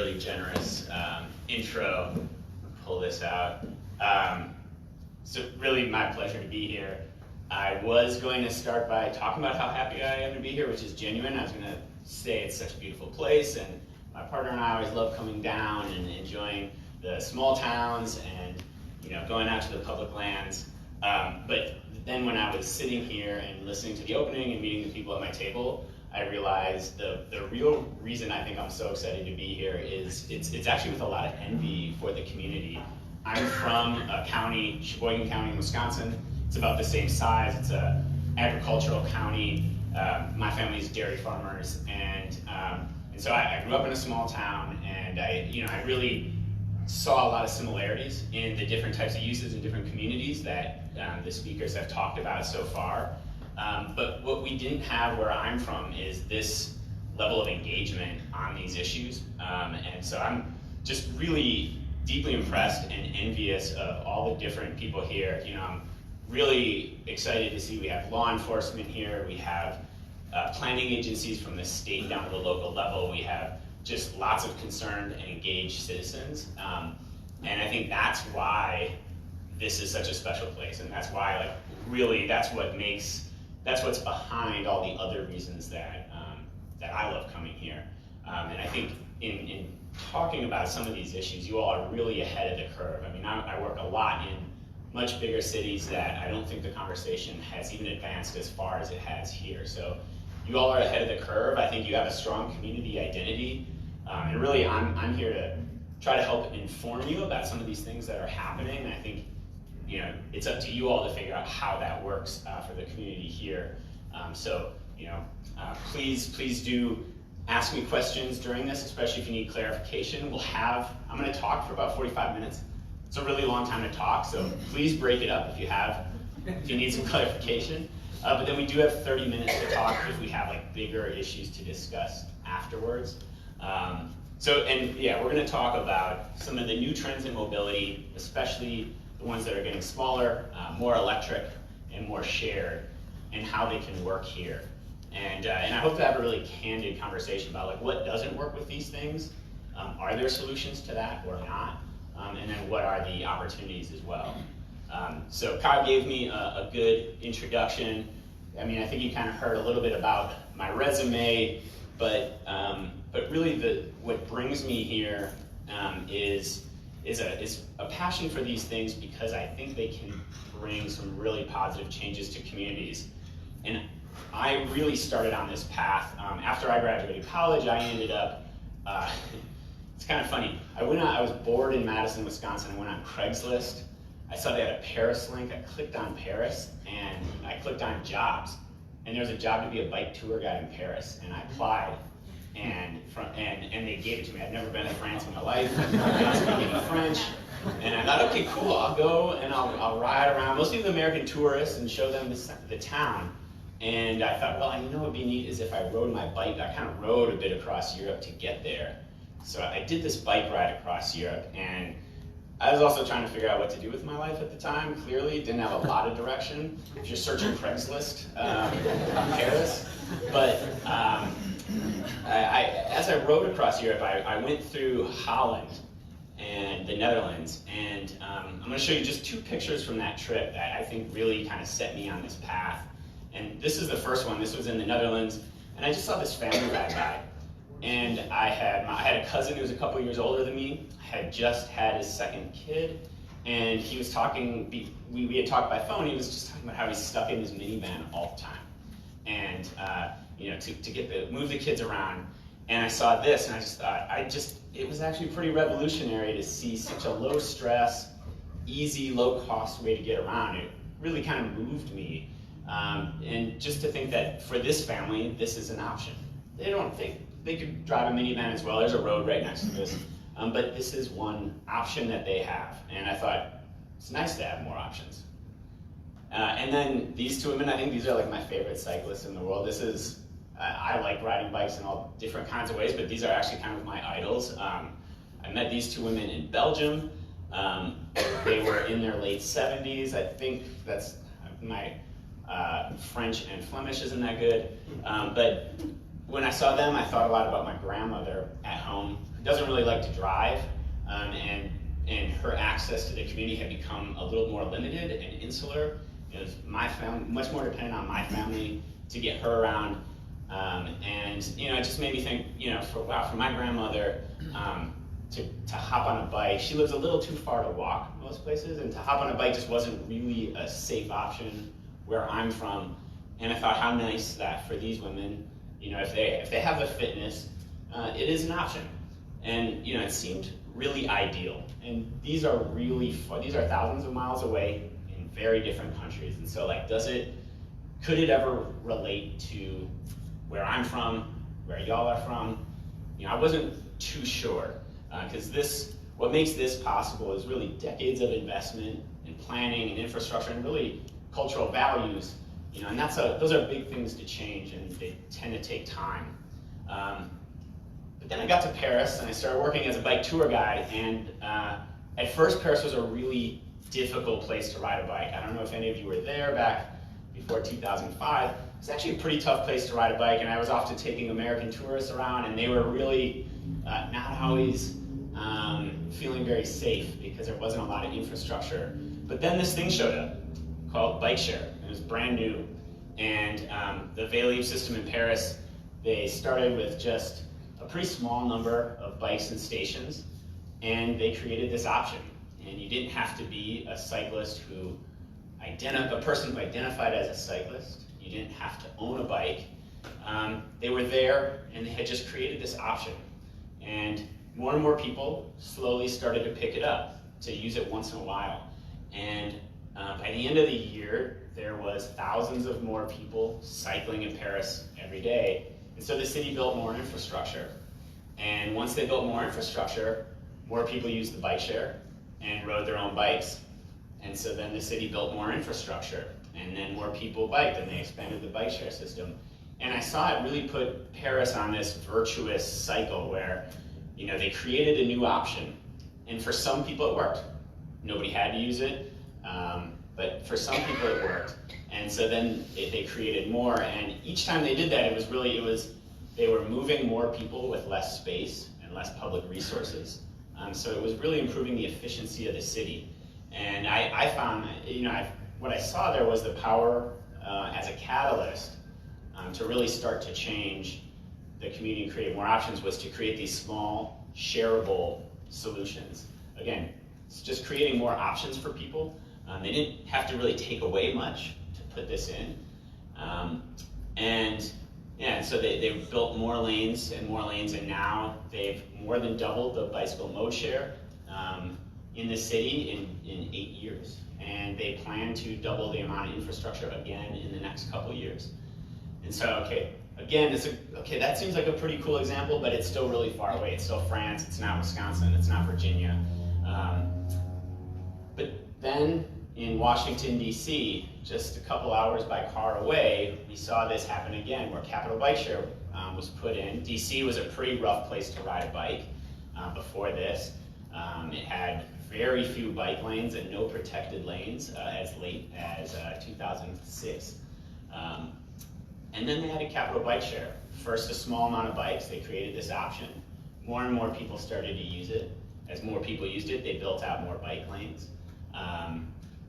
really generous intro. Pull this out. So really my pleasure to be here. I was going to start by talking about how happy I am to be here, which is genuine. I was going to say it's such a beautiful place, and my partner and I always love coming down and enjoying the small towns and going out to the public lands. But then when I was sitting here and listening to the opening and meeting the people at my table, I realized the real reason I think I'm so excited to be here is it's actually with a lot of envy for the community. I'm from a county, Sheboygan County in Wisconsin. It's about the same size. It's a agricultural county. My family's dairy farmers, and so I grew up in a small town, and I really saw a lot of similarities in the different types of uses in different communities that the speakers have talked about so far. But what we didn't have where I'm from is this level of engagement on these issues. And so I'm just really deeply impressed and envious of all the different people here. I'm really excited to see we have law enforcement here, we have planning agencies from the state down to the local level, we have just lots of concerned and engaged citizens. And I think that's why this is such a special place, and that's why, really, that's what's behind all the other reasons that I love coming here. And I think in talking about some of these issues, you all are really ahead of the curve. I mean, I work a lot in much bigger cities that I don't think the conversation has even advanced as far as it has here. So you all are ahead of the curve. I think you have a strong community identity. And really, I'm here to try to help inform you about some of these things that are happening. And I think it's up to you all to figure out how that works for the community here. Please do ask me questions during this, especially if you need clarification. I'm going to talk for about 45 minutes. It's a really long time to talk, so please break it up if you need some clarification. But then we do have 30 minutes to talk if we have bigger issues to discuss afterwards. We're going to talk about some of the new trends in mobility, especially the ones that are getting smaller, more electric, and more shared, and how they can work here. And I hope to have a really candid conversation about what doesn't work with these things. Are there solutions to that or not? And then what are the opportunities as well? So Kyle gave me a good introduction. I mean, I think you kind of heard a little bit about my resume, but really what brings me here is a passion for these things, because I think they can bring some really positive changes to communities. And I really started on this path after I graduated college. I ended up it's kind of funny. I was bored in Madison, Wisconsin. I went on Craigslist. I saw they had a Paris link. I clicked on Paris, and I clicked on jobs. And there was a job to be a bike tour guide in Paris, and I applied. And they gave it to me. I'd never been to France in my life. I was speaking French. And I thought, okay, cool, I'll go and I'll ride around, mostly the American tourists, and show them the town. And I thought, well, what would be neat is if I rode my bike. I kind of rode a bit across Europe to get there. So I did this bike ride across Europe, and I was also trying to figure out what to do with my life at the time. Clearly, didn't have a lot of direction. If you're searching Craigslist, Paris. But as I rode across Europe, I went through Holland and the Netherlands, and I'm going to show you just two pictures from that trip that I think really kind of set me on this path. And this is the first one. This was in the Netherlands, and I just saw this family ride by. And I had a cousin who was a couple years older than me, had just had his second kid, and he was talking, we had talked by phone. He was just talking about how he's stuck in his minivan all the time, and to move the kids around. And I saw this, and I just thought, it was actually pretty revolutionary to see such a low stress, easy, low cost way to get around. It really kind of moved me, and just to think that for this family, this is an option. They could drive a minivan as well. There's a road right next to this. But this is one option that they have. And I thought, it's nice to have more options. And then these two women, I think these are my favorite cyclists in the world. I like riding bikes in all different kinds of ways, but these are actually kind of my idols. I met these two women in Belgium. They were in their late 70s. I think that's my French and Flemish isn't that good. But when I saw them, I thought a lot about my grandmother at home who doesn't really like to drive, and her access to the community had become a little more limited and insular. It was my family, much more dependent on my family to get her around. And it just made me think, for my grandmother to hop on a bike, she lives a little too far to walk most places, and to hop on a bike just wasn't really a safe option where I'm from. And I thought how nice that for these women, if they have the fitness, it is an option. And it seemed really ideal. And these are really far, these are thousands of miles away in very different countries. And so could it ever relate to where I'm from, where y'all are from? I wasn't too sure, because what makes this possible is really decades of investment in planning and infrastructure and really cultural values, and those are big things to change, and they tend to take time. But then I got to Paris and I started working as a bike tour guide, and at first Paris was a really difficult place to ride a bike. I don't know if any of you were there back before 2005. It's actually a pretty tough place to ride a bike, and I was often taking American tourists around, and they were really not always feeling very safe because there wasn't a lot of infrastructure. But then this thing showed up called Bike Share. It was brand new, and the Vélib system in Paris, they started with just a pretty small number of bikes and stations, and they created this option. And you didn't have to be a cyclist a person who identified as a cyclist. You didn't have to own a bike. They were there, and they had just created this option. And more people slowly started to pick it up, to use it once in a while. And by the end of the year, there was thousands of more people cycling in Paris every day. And so the city built more infrastructure. And once they built more infrastructure, more people used the bike share and rode their own bikes. And so then the city built more infrastructure, and then more people biked, and they expanded the bike share system. And I saw it really put Paris on this virtuous cycle where, they created a new option. And for some people it worked. Nobody had to use it, but for some people it worked. And so then they created more, and each time they did that, they were moving more people with less space and less public resources. So it was really improving the efficiency of the city. And I found, what I saw there was the power as a catalyst to really start to change the community and create more options, was to create these small, shareable solutions. Again, it's just creating more options for people. They didn't have to really take away much to put this in. So they built more lanes, and now they've more than doubled the bicycle mode share in the city in 8 years. And they plan to double the amount of infrastructure again in the next couple of years. And so, again, that seems like a pretty cool example, but it's still really far away. It's still France, it's not Wisconsin, it's not Virginia. But then in Washington, D.C., just a couple hours by car away, we saw this happen again, where Capital Bike Share was put in. D.C. was a pretty rough place to ride a bike before this. It had very few bike lanes and no protected lanes as late as 2006. And then they added Capital Bike Share. First, a small amount of bikes, they created this option. More and more people started to use it. As more people used it, they built out more bike lanes.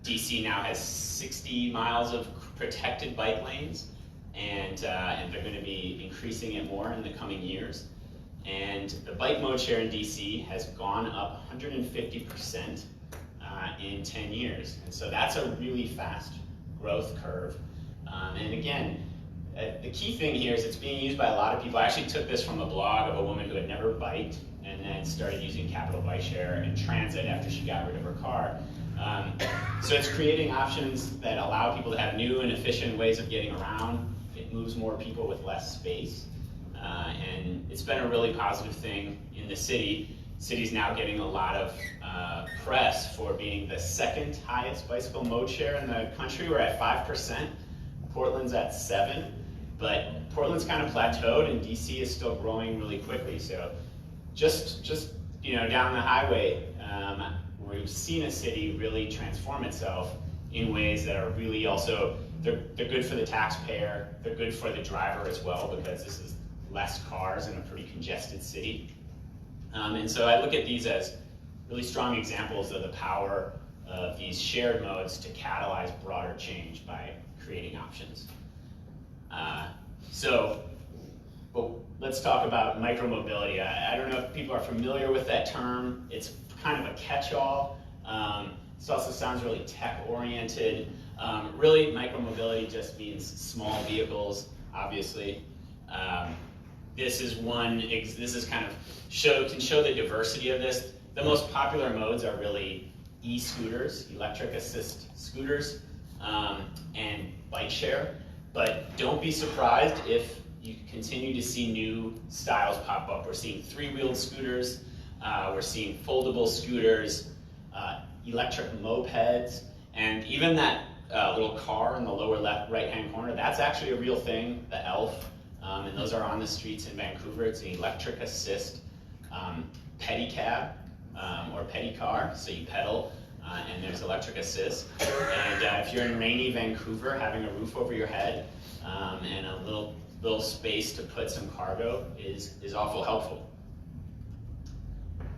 DC now has 60 miles of protected bike lanes, and they're going to be increasing it more in the coming years. And the bike mode share in DC has gone up 150% in 10 years. And so that's a really fast growth curve. And again, the key thing here is it's being used by a lot of people. I actually took this from a blog of a woman who had never biked and then started using Capital Bike Share and transit after she got rid of her car. So it's creating options that allow people to have new and efficient ways of getting around. It moves more people with less space. And it's been a really positive thing in the city. The city's now getting a lot of press for being the second highest bicycle mode share in the country. We're at 5%. Portland's at 7%. But Portland's kind of plateaued, and DC is still growing really quickly. So just down the highway, we've seen a city really transform itself in ways that are really also, they're good for the taxpayer, they're good for the driver as well, because this is less cars in a pretty congested city. And so I look at these as really strong examples of the power of these shared modes to catalyze broader change by creating options. But let's talk about micromobility. I don't know if people are familiar with that term. It's kind of a catch-all. This also sounds really tech-oriented. Really, micromobility just means small vehicles, obviously. This is kind of can show the diversity of this. The most popular modes are really e-scooters, electric assist scooters, and bike share. But don't be surprised if you continue to see new styles pop up. We're seeing three-wheeled scooters, we're seeing foldable scooters, electric mopeds, and even that little car in the lower left right-hand corner, that's actually a real thing, the ELF, and those are on the streets in Vancouver. It's an electric assist pedicab or pedicar, so you pedal, and there's electric assist. And if you're in rainy Vancouver, having a roof over your head and a little space to put some cargo is awful helpful.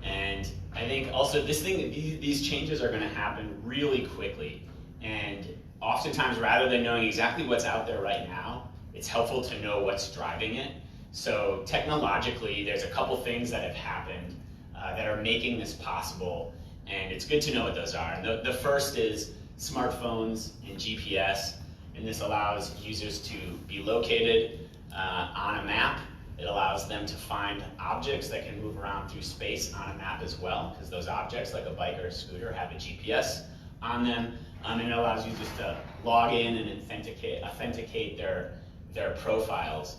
And I think also these changes are going to happen really quickly. And oftentimes, rather than knowing exactly what's out there right now, it's helpful to know what's driving it. So technologically, there's a couple things that have happened that are making this possible, and it's good to know what those are. And the first is smartphones and GPS, and this allows users to be located on a map. It allows them to find objects that can move around through space on a map as well, because those objects, like a bike or a scooter, have a GPS on them. And it allows users to log in and authenticate their profiles.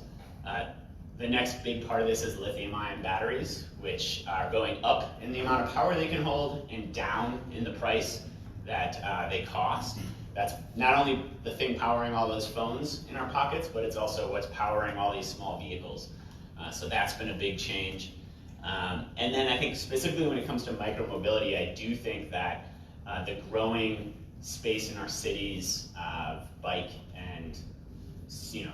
The next big part of this is lithium-ion batteries, which are going up in the amount of power they can hold and down in the price that they cost. That's not only the thing powering all those phones in our pockets, but it's also what's powering all these small vehicles. So that's been a big change. And then I think specifically when it comes to micromobility, I do think that the growing space in our cities of bike and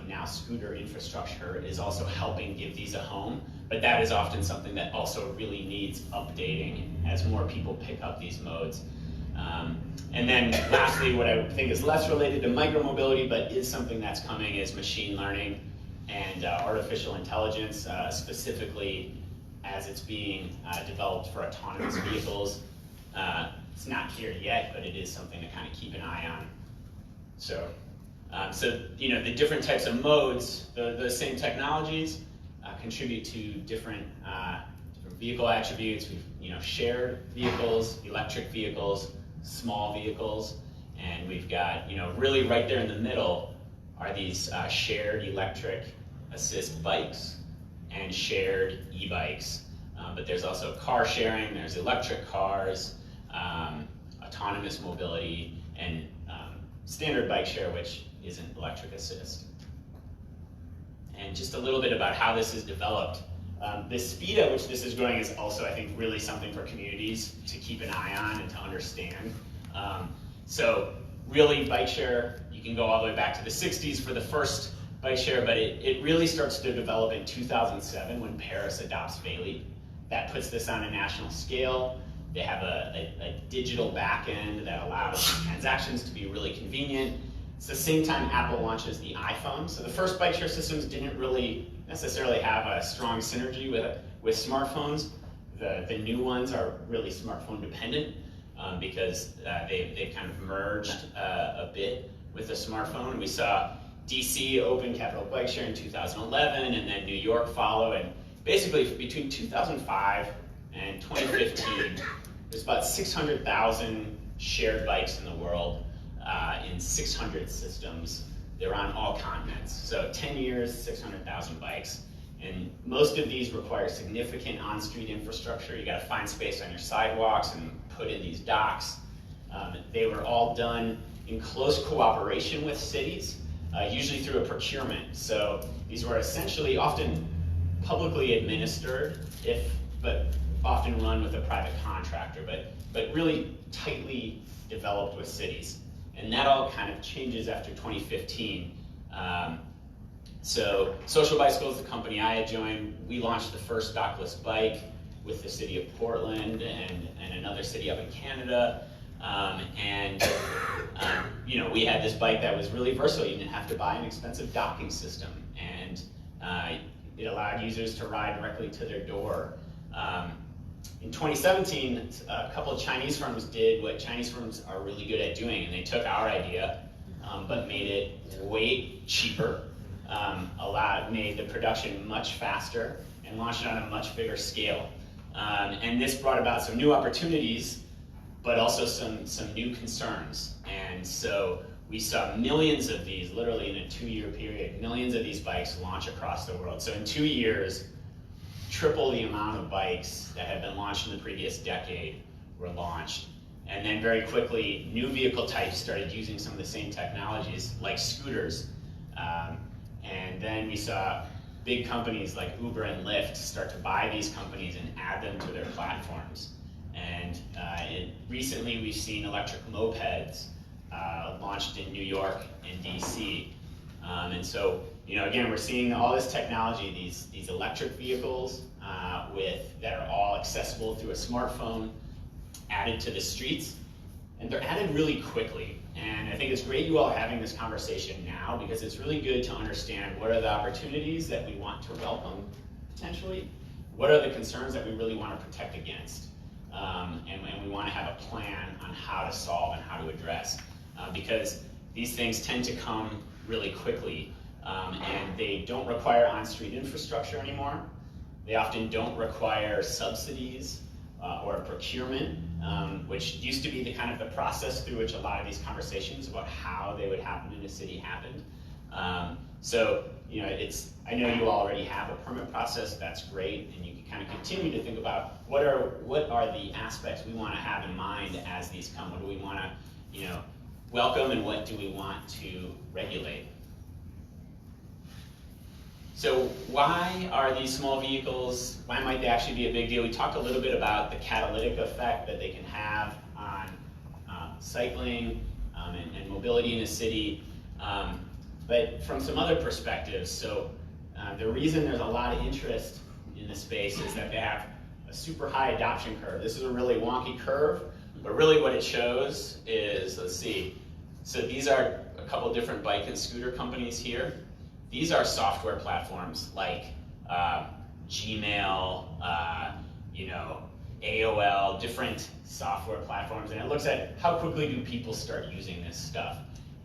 now scooter infrastructure is also helping give these a home, but that is often something that also really needs updating as more people pick up these modes. And then lastly, what I think is less related to micromobility, but is something that's coming, is machine learning and artificial intelligence, specifically as it's being developed for autonomous vehicles. It's not here yet, but it is something to kind of keep an eye on. So the different types of modes, the same technologies contribute to different vehicle attributes. We've shared vehicles, electric vehicles, small vehicles, and we've got really right there in the middle are these shared electric assist bikes and shared e-bikes. But there's also car sharing, there's electric cars, autonomous mobility, and standard bike share, which isn't electric assist. And just a little bit about how this is developed. The speed at which this is growing is also, I think, really something for communities to keep an eye on and to understand. So really, bike share, you can go all the way back to the 60s for the first bike share, but it really starts to develop in 2007 when Paris adopts Véli. That puts this on a national scale. They have a digital backend that allows transactions to be really convenient. It's the same time Apple launches the iPhone. So the first bike share systems didn't really necessarily have a strong synergy with smartphones. The new ones are really smartphone dependent because they've kind of merged a bit with the smartphone. And we saw DC open Capital Bike Share in 2011, and then New York follow. And basically between 2005 and 2015, there's about 600,000 shared bikes in the world in 600 systems. They're on all continents. So 10 years, 600,000 bikes. And most of these require significant on-street infrastructure. You gotta find space on your sidewalks and put in these docks. They were all done in close cooperation with cities, usually through a procurement. So these were essentially often publicly administered, but often run with a private contractor, but really tightly developed with cities. And that all kind of changes after 2015. So Social Bicycle is the company I had joined. We launched the first dockless bike. with the city of Portland and another city up in Canada. We had this bike that was really versatile. You didn't have to buy an expensive docking system, and it allowed users to ride directly to their door. In 2017, a couple of Chinese firms did what Chinese firms are really good at doing, and they took our idea, but made it way cheaper, made the production much faster, and launched it on a much bigger scale. And this brought about some new opportunities, but also some new concerns. And so we saw millions of these, literally in a 2-year period, millions of these bikes launch across the world. So in 2 years, triple the amount of bikes that had been launched in the previous decade were launched. And then very quickly, new vehicle types started using some of the same technologies, like scooters. And then we saw big companies like Uber and Lyft start to buy these companies and add them to their platforms. And recently we've seen electric mopeds launched in New York and DC. And so, again, we're seeing all this technology, these electric vehicles that are all accessible through a smartphone, added to the streets, and they're added really quickly. And I think it's great you all having this conversation now, because it's really good to understand what are the opportunities that we want to welcome, potentially, what are the concerns that we really want to protect against, and we want to have a plan on how to solve and how to address, because these things tend to come really quickly, and they don't require on-street infrastructure anymore. They often don't require subsidies or procurement, which used to be the kind of the process through which a lot of these conversations about how they would happen in a city happened. I know you already have a permit process. That's great, and you can kind of continue to think about what are the aspects we want to have in mind as these come. What do we want to, welcome, and what do we want to regulate? So why are these small vehicles, why might they actually be a big deal? We talked a little bit about the catalytic effect that they can have on cycling and mobility in a city, but from some other perspectives. So the reason there's a lot of interest in this space is that they have a super high adoption curve. This is a really wonky curve, but really what it shows is, let's see, so these are a couple different bike and scooter companies here. These are software platforms like Gmail, AOL, different software platforms, and it looks at how quickly do people start using this stuff.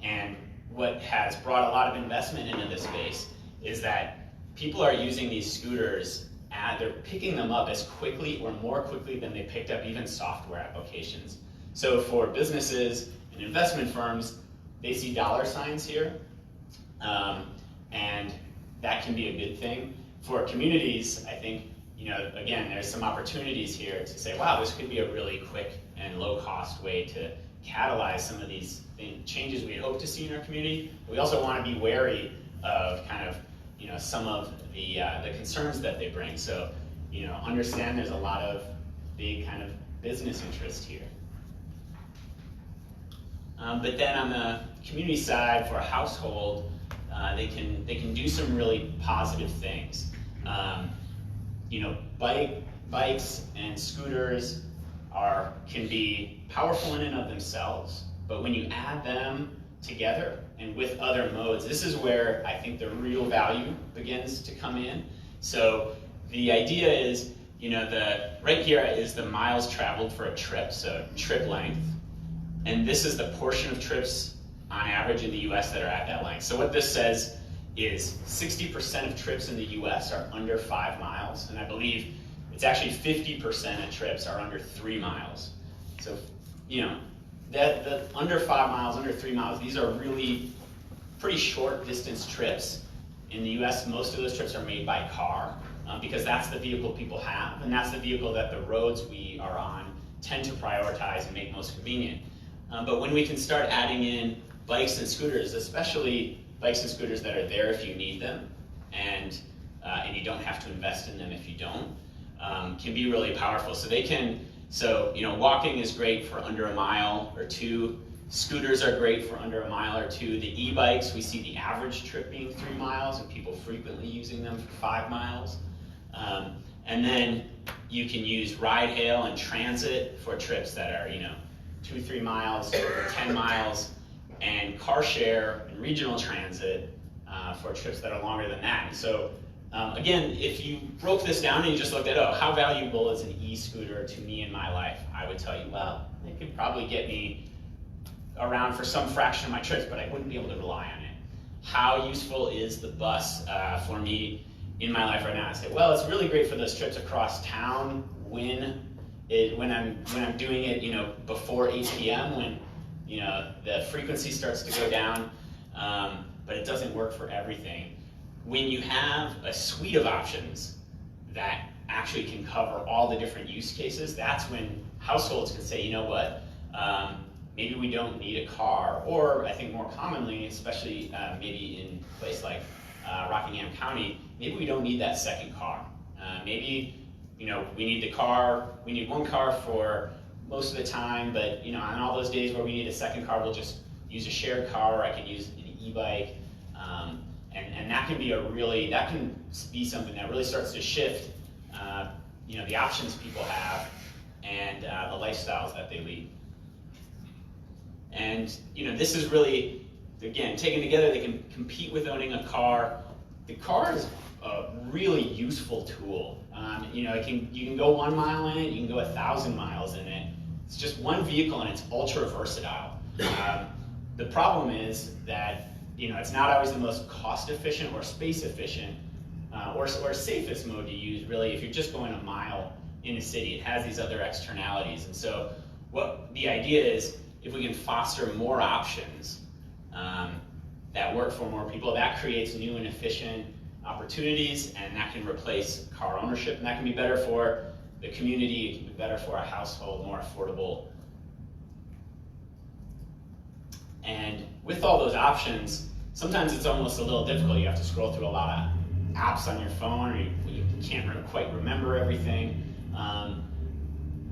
And what has brought a lot of investment into this space is that people are using these scooters, and they're picking them up as quickly or more quickly than they picked up even software applications. So for businesses and investment firms, they see dollar signs here. And that can be a good thing. For communities, I think, again, there's some opportunities here to say, wow, this could be a really quick and low-cost way to catalyze some of these changes we hope to see in our community. But we also want to be wary of kind of, some of the concerns that they bring. So, understand there's a lot of big kind of business interest here. But then on the community side, for a household, they can do some really positive things. Bikes and scooters can be powerful in and of themselves, but when you add them together and with other modes, this is where I think the real value begins to come in. So the idea is, right here is the miles traveled for a trip, so trip length, and this is the portion of trips on average in the US that are at that length. So what this says is 60% of trips in the US are under 5 miles, and I believe it's actually 50% of trips are under 3 miles. So, the under 5 miles, under 3 miles, these are really pretty short distance trips. In the US, most of those trips are made by car, because that's the vehicle people have, and that's the vehicle that the roads we are on tend to prioritize and make most convenient. But when we can start adding in bikes and scooters, especially bikes and scooters that are there if you need them, and you don't have to invest in them if you don't, can be really powerful. So walking is great for under a mile or two. Scooters are great for under a mile or two. The e-bikes, we see the average trip being 3 miles, and people frequently using them for 5 miles. And then, You can use ride hail and transit for trips that are 2-3 miles or 10 miles, and car share and regional transit for trips that are longer than that. And so again, if you broke this down and you just looked at, oh, how valuable is an e-scooter to me in my life, I would tell you, well, it could probably get me around for some fraction of my trips, but I wouldn't be able to rely on it. How useful is the bus for me in my life right now? I say, well, it's really great for those trips across town when I'm doing it, before 8 p.m. when the frequency starts to go down, but it doesn't work for everything. When you have a suite of options that actually can cover all the different use cases, that's when households can say, you know what, maybe we don't need a car, or I think more commonly, especially maybe in a place like Rockingham County, maybe we don't need that second car. Maybe we need one car for most of the time, but on all those days where we need a second car, we'll just use a shared car, or I can use an e-bike, and that can be something that really starts to shift the options people have and the lifestyles that they lead. And this is really, again, taken together, they can compete with owning a car. The car is a really useful tool. You can go 1 mile in it, you can go 1,000 miles in it. It's just one vehicle and it's ultra versatile. The problem is that it's not always the most cost efficient or space efficient or safest mode to use, really. If you're just going a mile in a city, it has these other externalities. And so what the idea is, if we can foster more options that work for more people, that creates new and efficient opportunities, and that can replace car ownership, and that can be better for the community, it can be better for a household, more affordable. And with all those options, sometimes it's almost a little difficult. You have to scroll through a lot of apps on your phone, or you can't quite remember everything.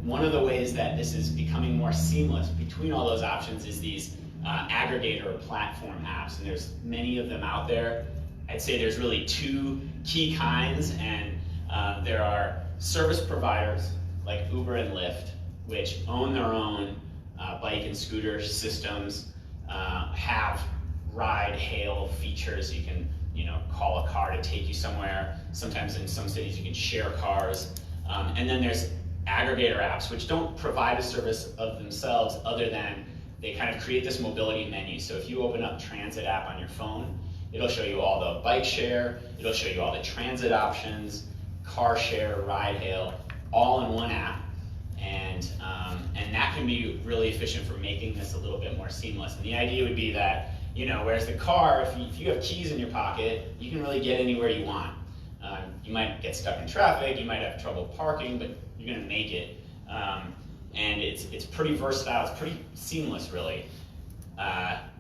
One of the ways that this is becoming more seamless between all those options is these aggregator or platform apps, and there's many of them out there. I'd say there's really 2 key kinds, and there are service providers like Uber and Lyft, which own their own bike and scooter systems, have ride hail features. You can call a car to take you somewhere. Sometimes in some cities you can share cars. And then there's aggregator apps, which don't provide a service of themselves other than they kind of create this mobility menu. So if you open up Transit app on your phone, it'll show you all the bike share, it'll show you all the transit options, car share, ride hail, all in one app. And that can be really efficient for making this a little bit more seamless. And the idea would be that, whereas the car, if you have keys in your pocket, you can really get anywhere you want. You might get stuck in traffic, you might have trouble parking, but you're gonna make it. And it's pretty versatile, it's pretty seamless, really.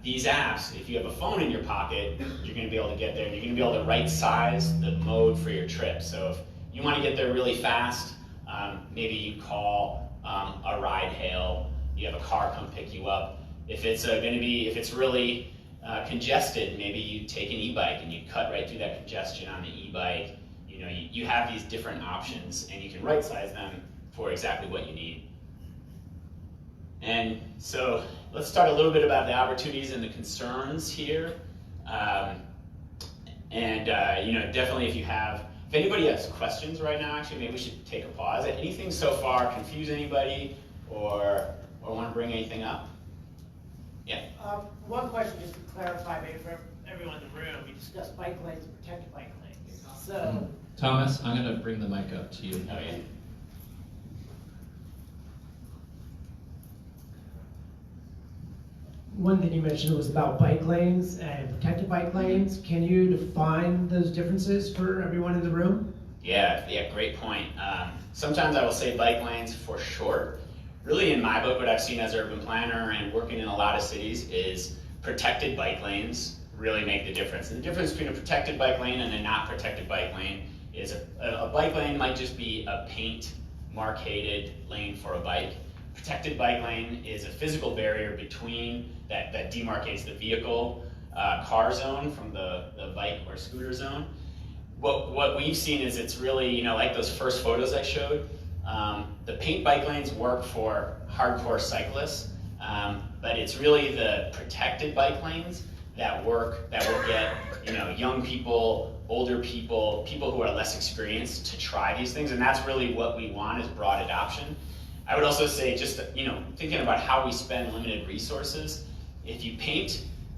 These apps, if you have a phone in your pocket, you're gonna be able to get there, and you're gonna be able to right size the mode for your trip. So if you wanna get there really fast, maybe you call a ride hail, you have a car come pick you up. If it's really congested, maybe you take an e-bike and you cut right through that congestion on the e-bike. You have these different options, and you can right size them for exactly what you need. And so let's talk a little bit about the opportunities and the concerns here. Definitely if anybody has questions right now, actually, maybe we should take a pause. Anything so far confuse anybody or want to bring anything up? Yeah. One question, just to clarify, maybe for everyone in the room, we discussed bike lanes and protected bike lanes. So, Thomas, I'm going to bring the mic up to you. Oh, yeah. one thing you mentioned was about bike lanes and protected bike lanes. Can you define those differences for everyone in the room? Yeah, great point. Sometimes I will say bike lanes for short. Really, in my book, what I've seen as urban planner and working in a lot of cities is protected bike lanes really make the difference. And the difference between a protected bike lane and a not protected bike lane is a bike lane might just be a paint marcated lane for a bike. Protected bike lane is a physical barrier between that demarcates the vehicle car zone from the bike or scooter zone. What we've seen is it's really, like those first photos I showed, The paint bike lanes work for hardcore cyclists, but it's really the protected bike lanes that will get young people, older people, people who are less experienced to try these things, and that's really what we want is broad adoption. I would also say, just thinking about how we spend limited resources, if you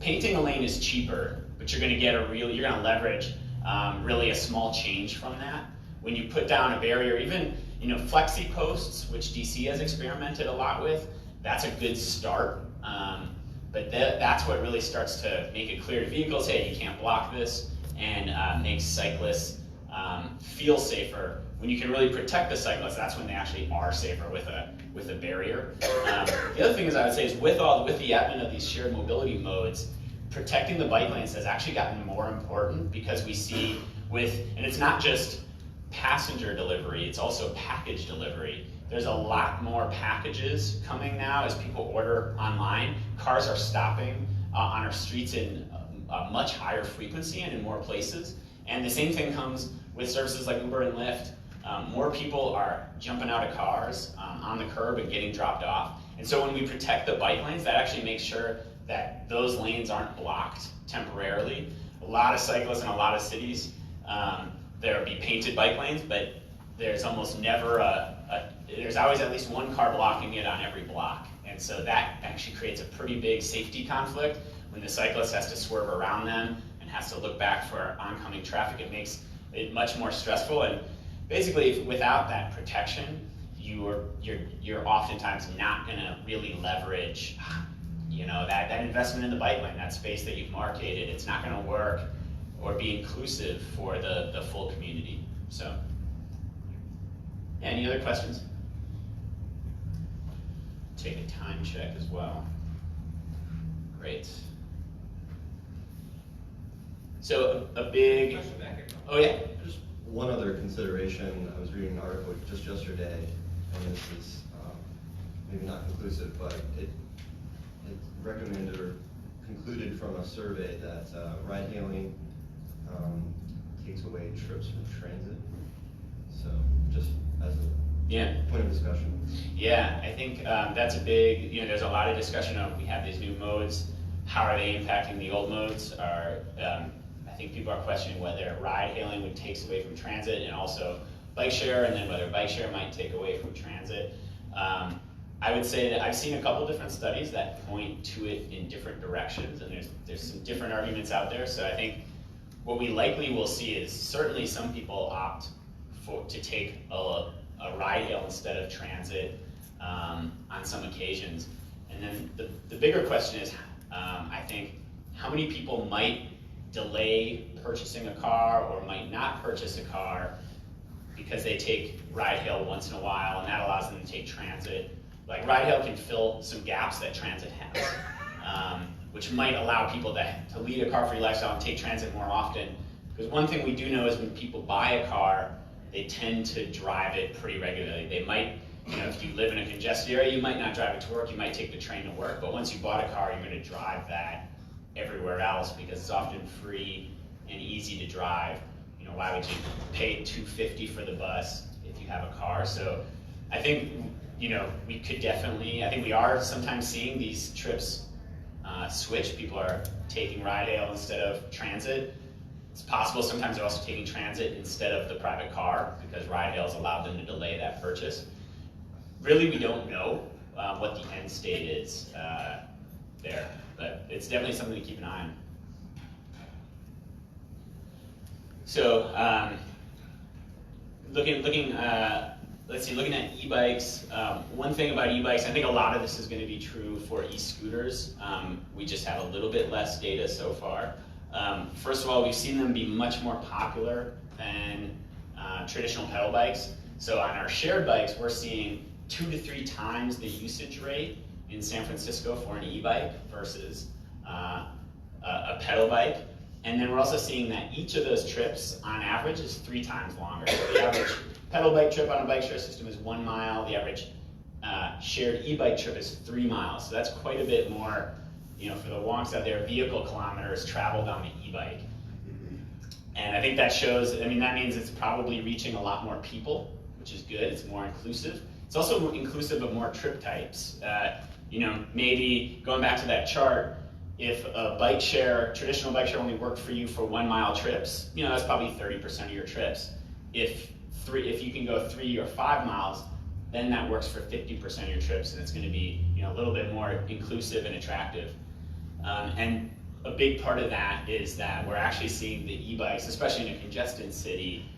painting a lane is cheaper, but you're going to leverage really a small change from that. When you put down a barrier, even flexi posts, which DC has experimented a lot with, that's a good start. But that's what really starts to make it clear to vehicles, hey, you can't block this, and makes cyclists feel safer. When you can really protect the cyclists, that's when they actually are safer with a barrier. The other thing I would say is with the advent of these shared mobility modes, protecting the bike lanes has actually gotten more important, because we see and it's not just passenger delivery, it's also package delivery. There's a lot more packages coming now as people order online. Cars are stopping on our streets in a much higher frequency and in more places. And the same thing comes with services like Uber and Lyft. More people are jumping out of cars on the curb and getting dropped off. And so when we protect the bike lanes, that actually makes sure that those lanes aren't blocked temporarily. A lot of cyclists in a lot of cities, there'll be painted bike lanes, but there's almost never there's always at least one car blocking it on every block. And so that actually creates a pretty big safety conflict when the cyclist has to swerve around them and has to look back for oncoming traffic. It makes it much more stressful. And basically, without that protection, you're oftentimes not going to really leverage that investment in the bike lane, that space that you've marketed. It's not going to work or be inclusive for the full community. So, yeah, any other questions? Take a time check as well. Great. So a big, oh yeah. Just one other consideration. I was reading an article just yesterday, and this is maybe not conclusive, but it recommended or concluded from a survey that ride-hailing takes away trips from transit. So just as a point of discussion. Yeah, I think that's a big, there's a lot of discussion of, we have these new modes, how are they impacting the old modes? I think people are questioning whether ride-hailing would take away from transit, and also bike share, and then whether bike share might take away from transit. I would say that I've seen a couple different studies that point to it in different directions, and there's some different arguments out there. So I think what we likely will see is certainly some people opt to take a ride hail instead of transit on some occasions. And then the bigger question is, I think, how many people might delay purchasing a car or might not purchase a car because they take ride hail once in a while, and that allows them to take transit. Like, ride hail can fill some gaps that transit has, which might allow people to lead a car-free lifestyle and take transit more often. Because one thing we do know is when people buy a car, they tend to drive it pretty regularly. They might, if you live in a congested area, you might not drive it to work, you might take the train to work, but once you bought a car, you're going to drive that everywhere else because it's often free and easy to drive. Why would you pay $250 for the bus if you have a car? So I think, we could definitely, I think we are sometimes seeing these trips switch. People are taking ride hail instead of transit. It's possible sometimes they're also taking transit instead of the private car because ride hail's allowed them to delay that purchase. Really, we don't know what the end state is there, but it's definitely something to keep an eye on. So, looking at e-bikes, one thing about e-bikes, I think a lot of this is going to be true for e-scooters. We just have a little bit less data so far. First of all, we've seen them be much more popular than traditional pedal bikes. So on our shared bikes, we're seeing 2 to 3 times the usage rate in San Francisco for an e-bike versus a pedal bike. And then we're also seeing that each of those trips, on average, is 3 times longer. So the average pedal bike trip on a bike share system is 1 mile. The average shared e-bike trip is 3 miles. So that's quite a bit more, for the wonks out there, vehicle kilometers traveled on the e-bike. And I think that shows, that means it's probably reaching a lot more people which is good. It's more inclusive. It's also inclusive of more trip types. Maybe going back to that chart, if a traditional bike share only worked for you for 1 mile trips, that's probably 30% of your trips. If you can go 3 or 5 miles, then that works for 50% of your trips, and it's going to be a little bit more inclusive and attractive. And a big part of that is that we're actually seeing the e-bikes, especially in a congested city,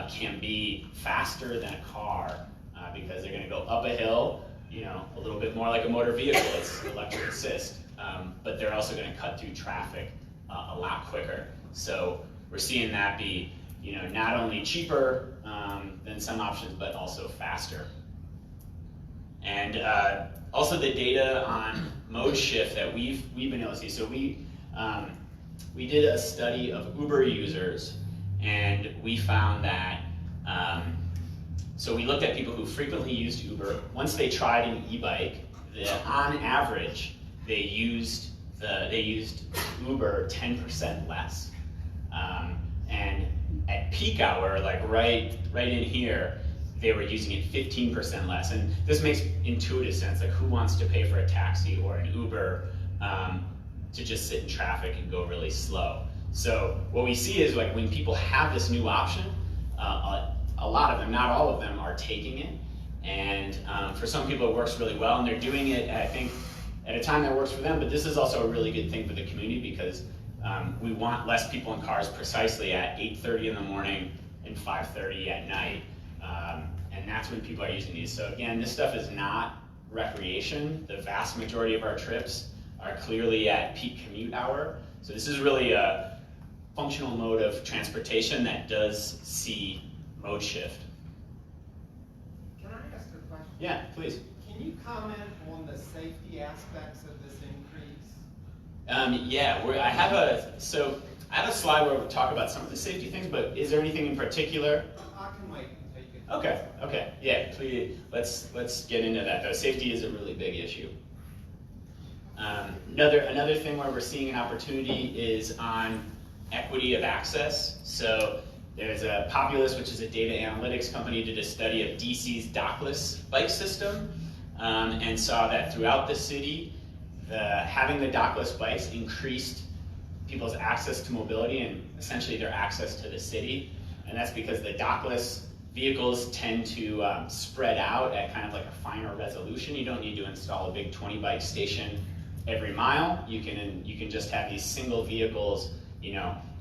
can be faster than a car because they're going to go up a hill, a little bit more like a motor vehicle. It's electric assist, but they're also going to cut through traffic a lot quicker. So we're seeing that be, not only cheaper than some options, but also faster. And also the data on mode shift that we've been able to see. So we did a study of Uber users, and we found that, so we looked at people who frequently used Uber. Once they tried an e-bike, on average, they used Uber 10% less. And at peak hour, like right in here, they were using it 15% less. And this makes intuitive sense. Like, who wants to pay for a taxi or an Uber to just sit in traffic and go really slow? So what we see is, like, when people have this new option, a lot of them, not all of them, are taking it. And for some people, it works really well, and they're doing it, I think, at a time that works for them. But this is also a really good thing for the community, because we want less people in cars precisely at 8:30 in the morning and 5:30 at night. And that's when people are using these. So again, this stuff is not recreation. The vast majority of our trips are clearly at peak commute hour. So this is really a functional mode of transportation that does see mode shift. Can I ask a question? Yeah, please. Can you comment on the safety aspects of this increase? Yeah, I have a slide where we talk about some of the safety things, but is there anything in particular? I can wait and take it. Okay, yeah, please, let's get into that though. Safety is a really big issue. Another thing where we're seeing an opportunity is on equity of access. So there's a Populous, which is a data analytics company, did a study of DC's dockless bike system, and saw that throughout the city, having the dockless bikes increased people's access to mobility and essentially their access to the city. And that's because the dockless vehicles tend to spread out at kind of like a finer resolution. You don't need to install a big 20 bike station every mile. You can just have these single vehicles,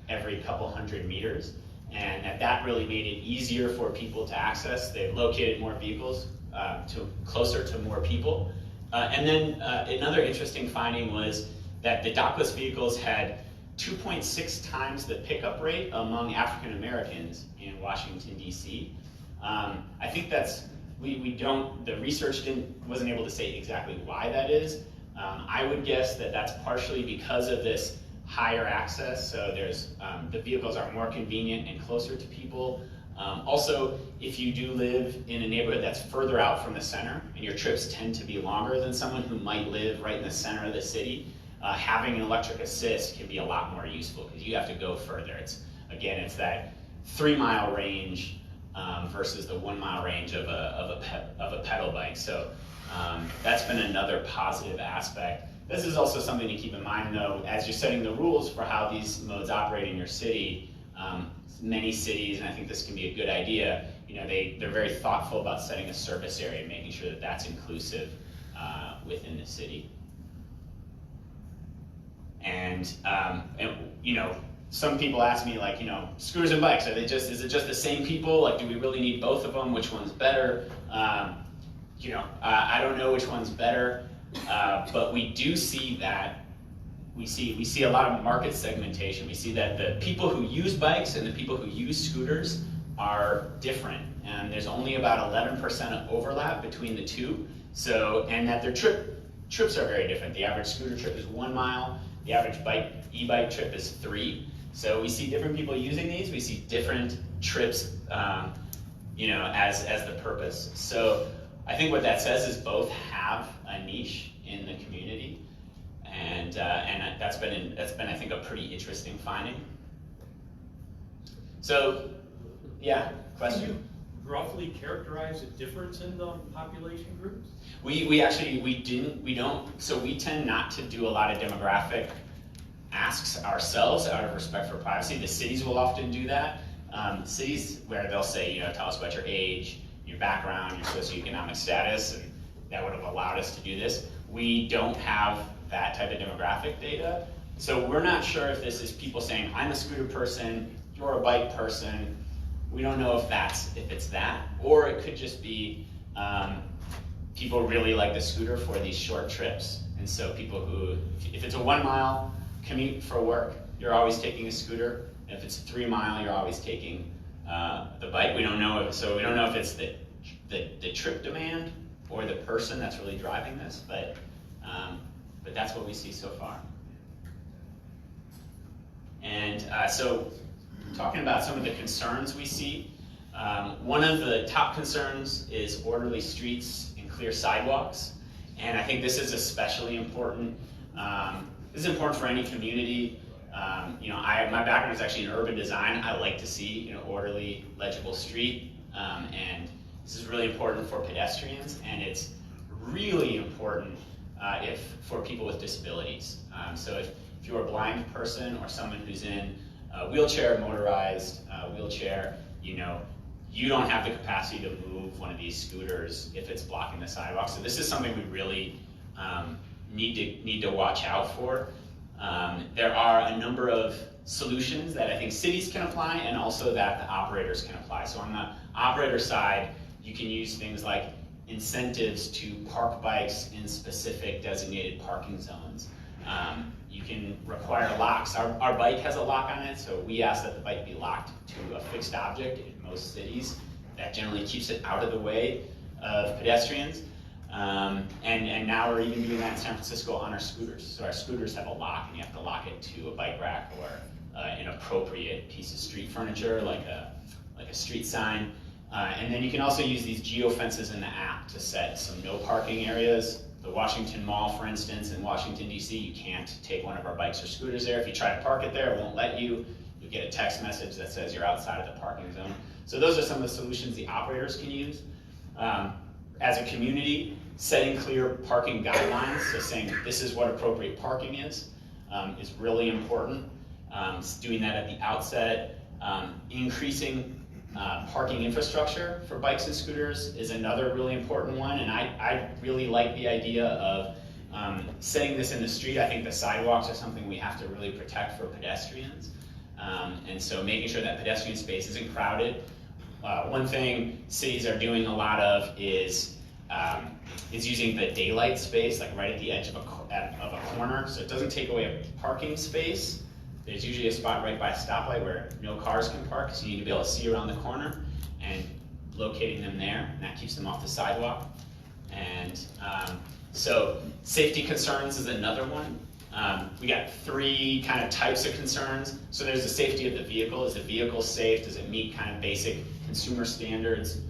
every couple hundred meters. And that really made it easier for people to access. They've located more vehicles closer to more people. And then another interesting finding was that the dockless vehicles had 2.6 times the pickup rate among African Americans in Washington, D.C. I think the research wasn't able to say exactly why that is. I would guess that that's partially because of this higher access, so the vehicles are more convenient and closer to people. Also, if you do live in a neighborhood that's further out from the center, and your trips tend to be longer than someone who might live right in the center of the city, having an electric assist can be a lot more useful because you have to go further. It's that 3-mile range versus the 1-mile range of a pedal bike. So that's been another positive aspect. This is also something to keep in mind, though, as you're setting the rules for how these modes operate in your city. Many cities, and I think this can be a good idea, they're very thoughtful about setting a service area and making sure that that's inclusive within the city. And some people ask me, like, scooters and bikes, is it just the same people? Like, do we really need both of them? Which one's better? I don't know which one's better, but we do see that we see a lot of market segmentation. We see that the people who use bikes and the people who use scooters are different, and there's only about 11% of overlap between the two. So, and that their trips are very different. The average scooter trip is 1 mile. The average e-bike trip is 3. So we see different people using these. We see different trips, as the purpose. So I think what that says is both have a niche in the community, and that's been I think a pretty interesting finding. So, yeah, question. roughly characterize a difference in the population groups? We don't, so we tend not to do a lot of demographic asks ourselves out of respect for privacy. The cities will often do that. Cities where they'll say, tell us about your age, your background, your socioeconomic status, and that would have allowed us to do this. We don't have that type of demographic data. So we're not sure if this is people saying, I'm a scooter person, you're a bike person. We don't know if it's that, or it could just be people really like the scooter for these short trips. And so people who, if it's a 1 mile commute for work, you're always taking a scooter. If it's 3 mile, you're always taking the bike. We don't know if it's the trip demand or the person that's really driving this, but that's what we see so far. And so talking about some of the concerns we see, one of the top concerns is orderly streets and clear sidewalks. And I think this is especially important. This is important for any community. My background is actually in urban design. I like to see an orderly, legible street. And this is really important for pedestrians, and it's really important for people with disabilities. So if you're a blind person or someone who's in a wheelchair, motorized wheelchair, you don't have the capacity to move one of these scooters if it's blocking the sidewalk. So this is something we really need to watch out for. There are a number of solutions that I think cities can apply and also that the operators can apply. So on the operator side, you can use things like incentives to park bikes in specific designated parking zones. You can require locks. Our bike has a lock on it, so we ask that the bike be locked to a fixed object in most cities. That generally keeps it out of the way of pedestrians. And now we're even doing that in San Francisco on our scooters. So our scooters have a lock, and you have to lock it to a bike rack or an appropriate piece of street furniture, like a street sign. And then you can also use these geofences in the app to set some no parking areas. The Washington Mall, for instance, in Washington, D.C., you can't take one of our bikes or scooters there. If you try to park it there, it won't let you. You'll get a text message that says you're outside of the parking zone. So those are some of the solutions the operators can use. As a community, setting clear parking guidelines, so saying this is what appropriate parking is really important. Doing that at the outset. Increasing parking infrastructure for bikes and scooters is another really important one, and I really like the idea of setting this in the street. I think the sidewalks are something we have to really protect for pedestrians, and so making sure that pedestrian space isn't crowded. One thing cities are doing a lot of is using the daylight space, like right at the edge of a corner, so it doesn't take away a parking space. There's usually a spot right by a stoplight where no cars can park, so you need to be able to see around the corner, and locating them there, and that keeps them off the sidewalk. And so safety concerns is another one. We got 3 kind of types of concerns. So there's the safety of the vehicle. Is the vehicle safe? Does it meet kind of basic consumer standards?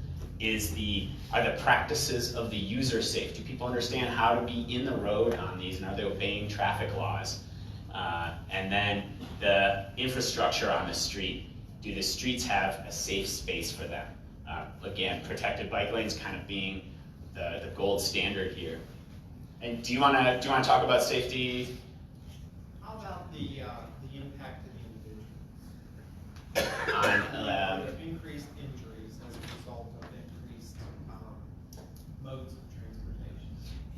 Are the practices of the user safe? Do people understand how to be in the road on these, and are they obeying traffic laws? And then the infrastructure on the street. Do the streets have a safe space for them? Again, protected bike lanes kind of being the gold standard here. And do you want to talk about safety? How about the impact of the individual? On Increased injuries as a result of increased modes of transportation.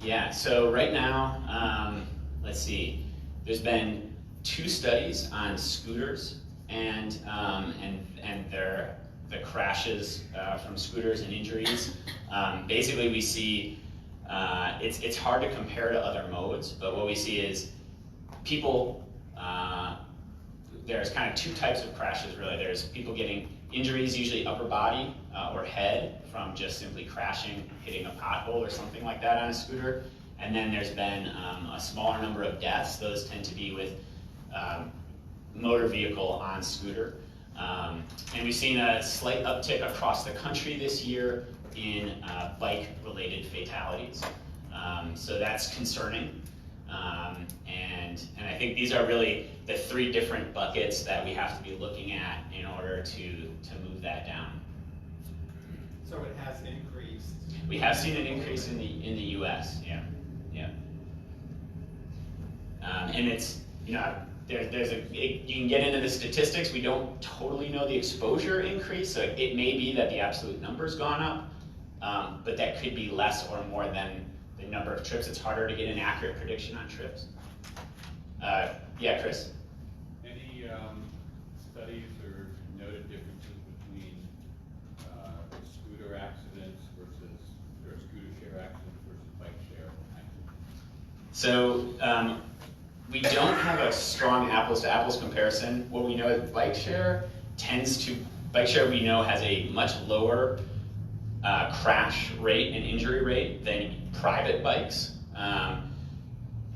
Yeah, so right now, let's see, there's been 2 studies on scooters and the crashes from scooters and injuries. Basically, we see it's hard to compare to other modes, but what we see is people. There's kind of 2 types of crashes, really. There's people getting injuries, usually upper body or head, from just simply crashing, hitting a pothole or something like that on a scooter. And then there's been a smaller number of deaths. Those tend to be with motor vehicle on scooter. And we've seen a slight uptick across the country this year in bike-related fatalities. So that's concerning. And I think these are really the 3 different buckets that we have to be looking at in order to move that down. So it has increased. We have seen an increase in the U.S. Yeah. And it's, you know, you can get into the statistics. We don't totally know the exposure increase, so it may be that the absolute number's gone up, but that could be less or more than the number of trips. It's harder to get an accurate prediction on trips. Yeah, Chris? Any studies or noted differences between scooter accidents or scooter share accidents versus bike share accidents? So we don't have a strong apples to apples comparison. What we know is bike share we know has a much lower crash rate and injury rate than private bikes.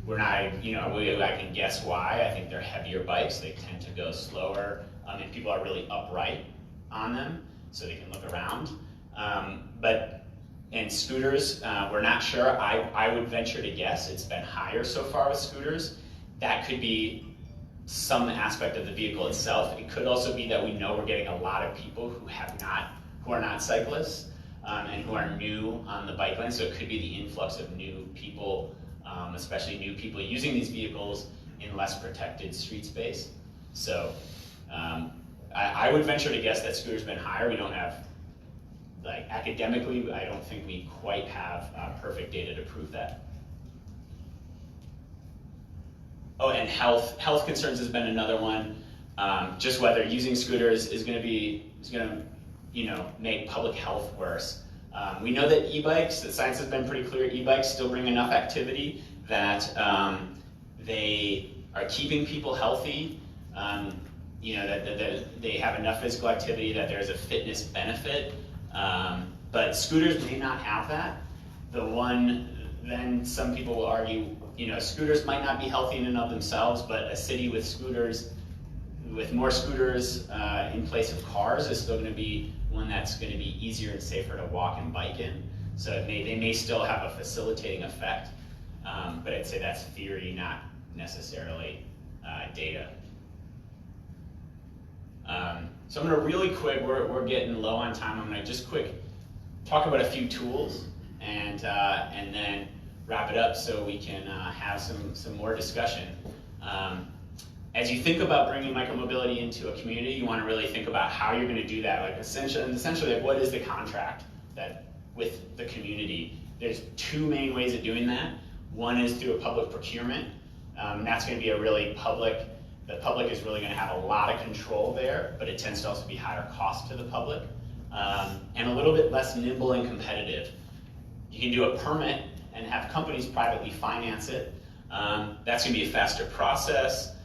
We're not, you know, I can guess why. I think they're heavier bikes. They tend to go slower, and people are really upright on them, so they can look around. And scooters, we're not sure. I would venture to guess it's been higher so far with scooters. That could be some aspect of the vehicle itself. It could also be that we know we're getting a lot of people who are not cyclists, and who are new on the bike lane. So it could be the influx of new people, especially new people using these vehicles in less protected street space. So I would venture to guess that scooters been higher. We don't have, like, academically, I don't think we quite have perfect data to prove that. Oh, and health concerns has been another one. Just whether using scooters is going to, you know, make public health worse. We know that e-bikes, the science has been pretty clear, e-bikes still bring enough activity that they are keeping people healthy. You know, that they have enough physical activity that there's a fitness benefit. But scooters may not have that. Then some people will argue, you know, scooters might not be healthy in and of themselves, but a city with more scooters in place of cars is still going to be one that's going to be easier and safer to walk and bike in. So they may still have a facilitating effect, but I'd say that's theory, not necessarily data. So I'm going to really quick, we're getting low on time, I'm going to just quick talk about a few tools and then wrap it up so we can have some more discussion. As you think about bringing micromobility into a community, you want to really think about how you're going to do that. Like essentially, like, what is the contract with the community? There's two main ways of doing that. One is through a public procurement. That's going to be the public is really going to have a lot of control there, but it tends to also be higher cost to the public, and a little bit less nimble and competitive. You can do a permit and have companies privately finance it. That's going to be a faster process.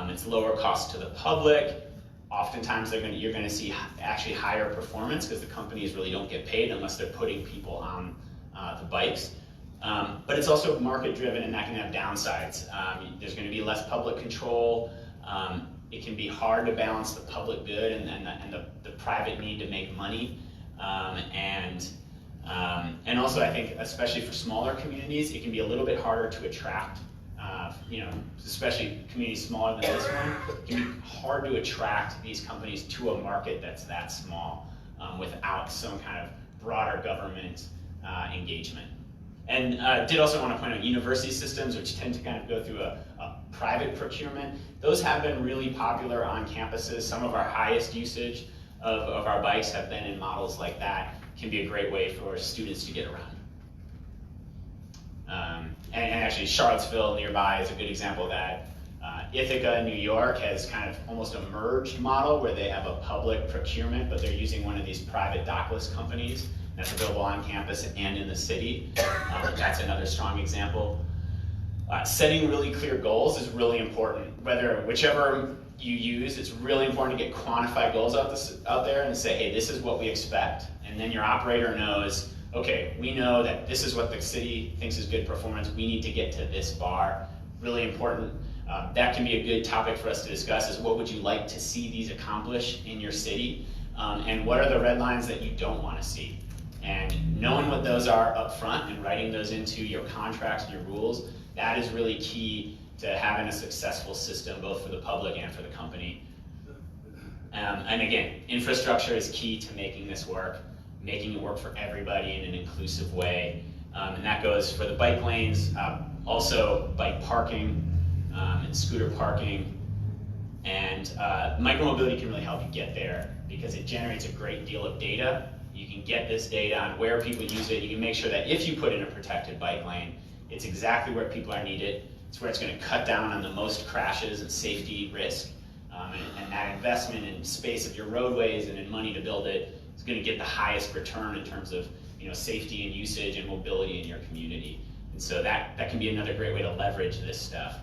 It's lower cost to the public. Oftentimes you're going to see actually higher performance because the companies really don't get paid unless they're putting people on the bikes. But it's also market driven, and that can have downsides. There's going to be less public control. It can be hard to balance the public good and the private need to make money. And also, I think, especially for smaller communities, it can be a little bit harder to attract, you know, especially communities smaller than this one. It can be hard to attract these companies to a market that's that small without some kind of broader government engagement. And did also want to point out university systems, which tend to kind of go through a private procurement. Those have been really popular on campuses. Some of our highest usage of our bikes have been in models like that. Can be a great way for students to get around. And actually Charlottesville nearby is a good example of that. Ithaca, New York has kind of almost a merged model where they have a public procurement, but they're using one of these private dockless companies that's available on campus and in the city. That's another strong example. Setting really clear goals is really important. Whichever you use, it's really important to get quantified goals out there and say, hey, this is what we expect. And then your operator knows, okay, we know that this is what the city thinks is good performance. We need to get to this bar. Really important. That can be a good topic for us to discuss is what would you like to see these accomplish in your city? And what are the red lines that you don't want to see? And knowing what those are up front and writing those into your contracts and your rules, that is really key to having a successful system, both for the public and for the company. And again, infrastructure is key to making this work. making it work for everybody in an inclusive way. And that goes for the bike lanes, also bike parking and scooter parking. And micromobility can really help you get there because it generates a great deal of data. You can get this data on where people use it. You can make sure that if you put in a protected bike lane, it's exactly where people are needed. It's where it's going to cut down on the most crashes and safety risk. And that investment in space of your roadways and in money to build it is going to get the highest return in terms of safety and usage and mobility in your community. And so that can be another great way to leverage this stuff.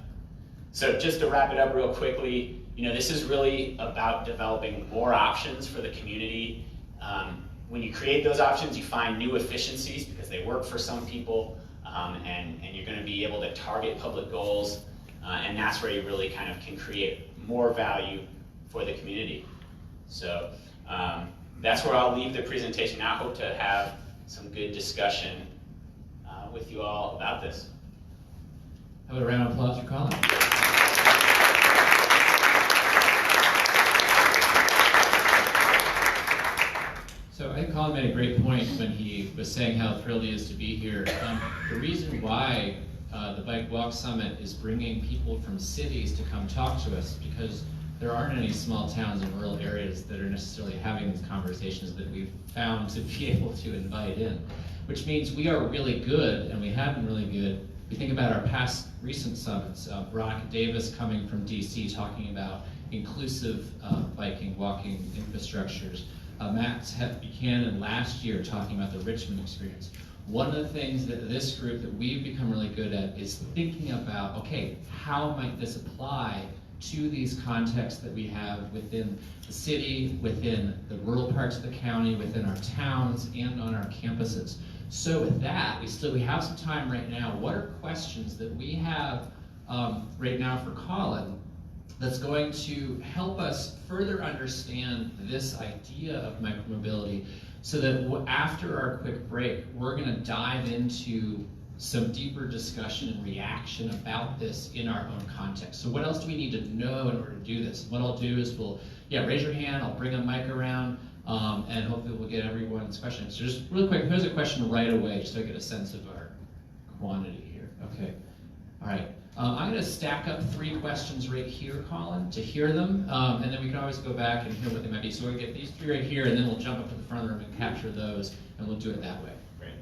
So just to wrap it up real quickly, this is really about developing more options for the community. When you create those options, you find new efficiencies because they work for some people, and you're going to be able to target public goals, and that's where you really kind of can create more value for the community. So that's where I'll leave the presentation now. I hope to have some good discussion with you all about this. How about a round of applause for Colin? So I think Colin made a great point when he was saying how thrilled he is to be here. The reason why the Bike Walk Summit is bringing people from cities to come talk to us because there aren't any small towns and rural areas that are necessarily having these conversations that we've found to be able to invite in, which means we are really good, and we have been really good. We think about our past recent summits, Veronica Davis coming from DC talking about inclusive biking, walking infrastructures, Matt Buchanan last year talking about the Richmond experience. One of the things that this group that we've become really good at is thinking about, okay, how might this apply to these contexts that we have within the city, within the rural parts of the county, within our towns, and on our campuses. So with that, we have some time right now. What are questions that we have right now for Colin that's going to help us further understand this idea of micromobility so that after our quick break, we're going to dive into some deeper discussion and reaction about this in our own context. So what else do we need to know in order to do this? What I'll do is raise your hand, I'll bring a mic around, and hopefully we'll get everyone's questions. So just real quick, here's a question right away, just so I get a sense of our quantity here. Okay, all right. I'm going to stack up 3 questions right here, Colin, to hear them, and then we can always go back and hear what they might be. So we're going to get these 3 right here, and then we'll jump up to the front of the room and capture those, and we'll do it that way. Great.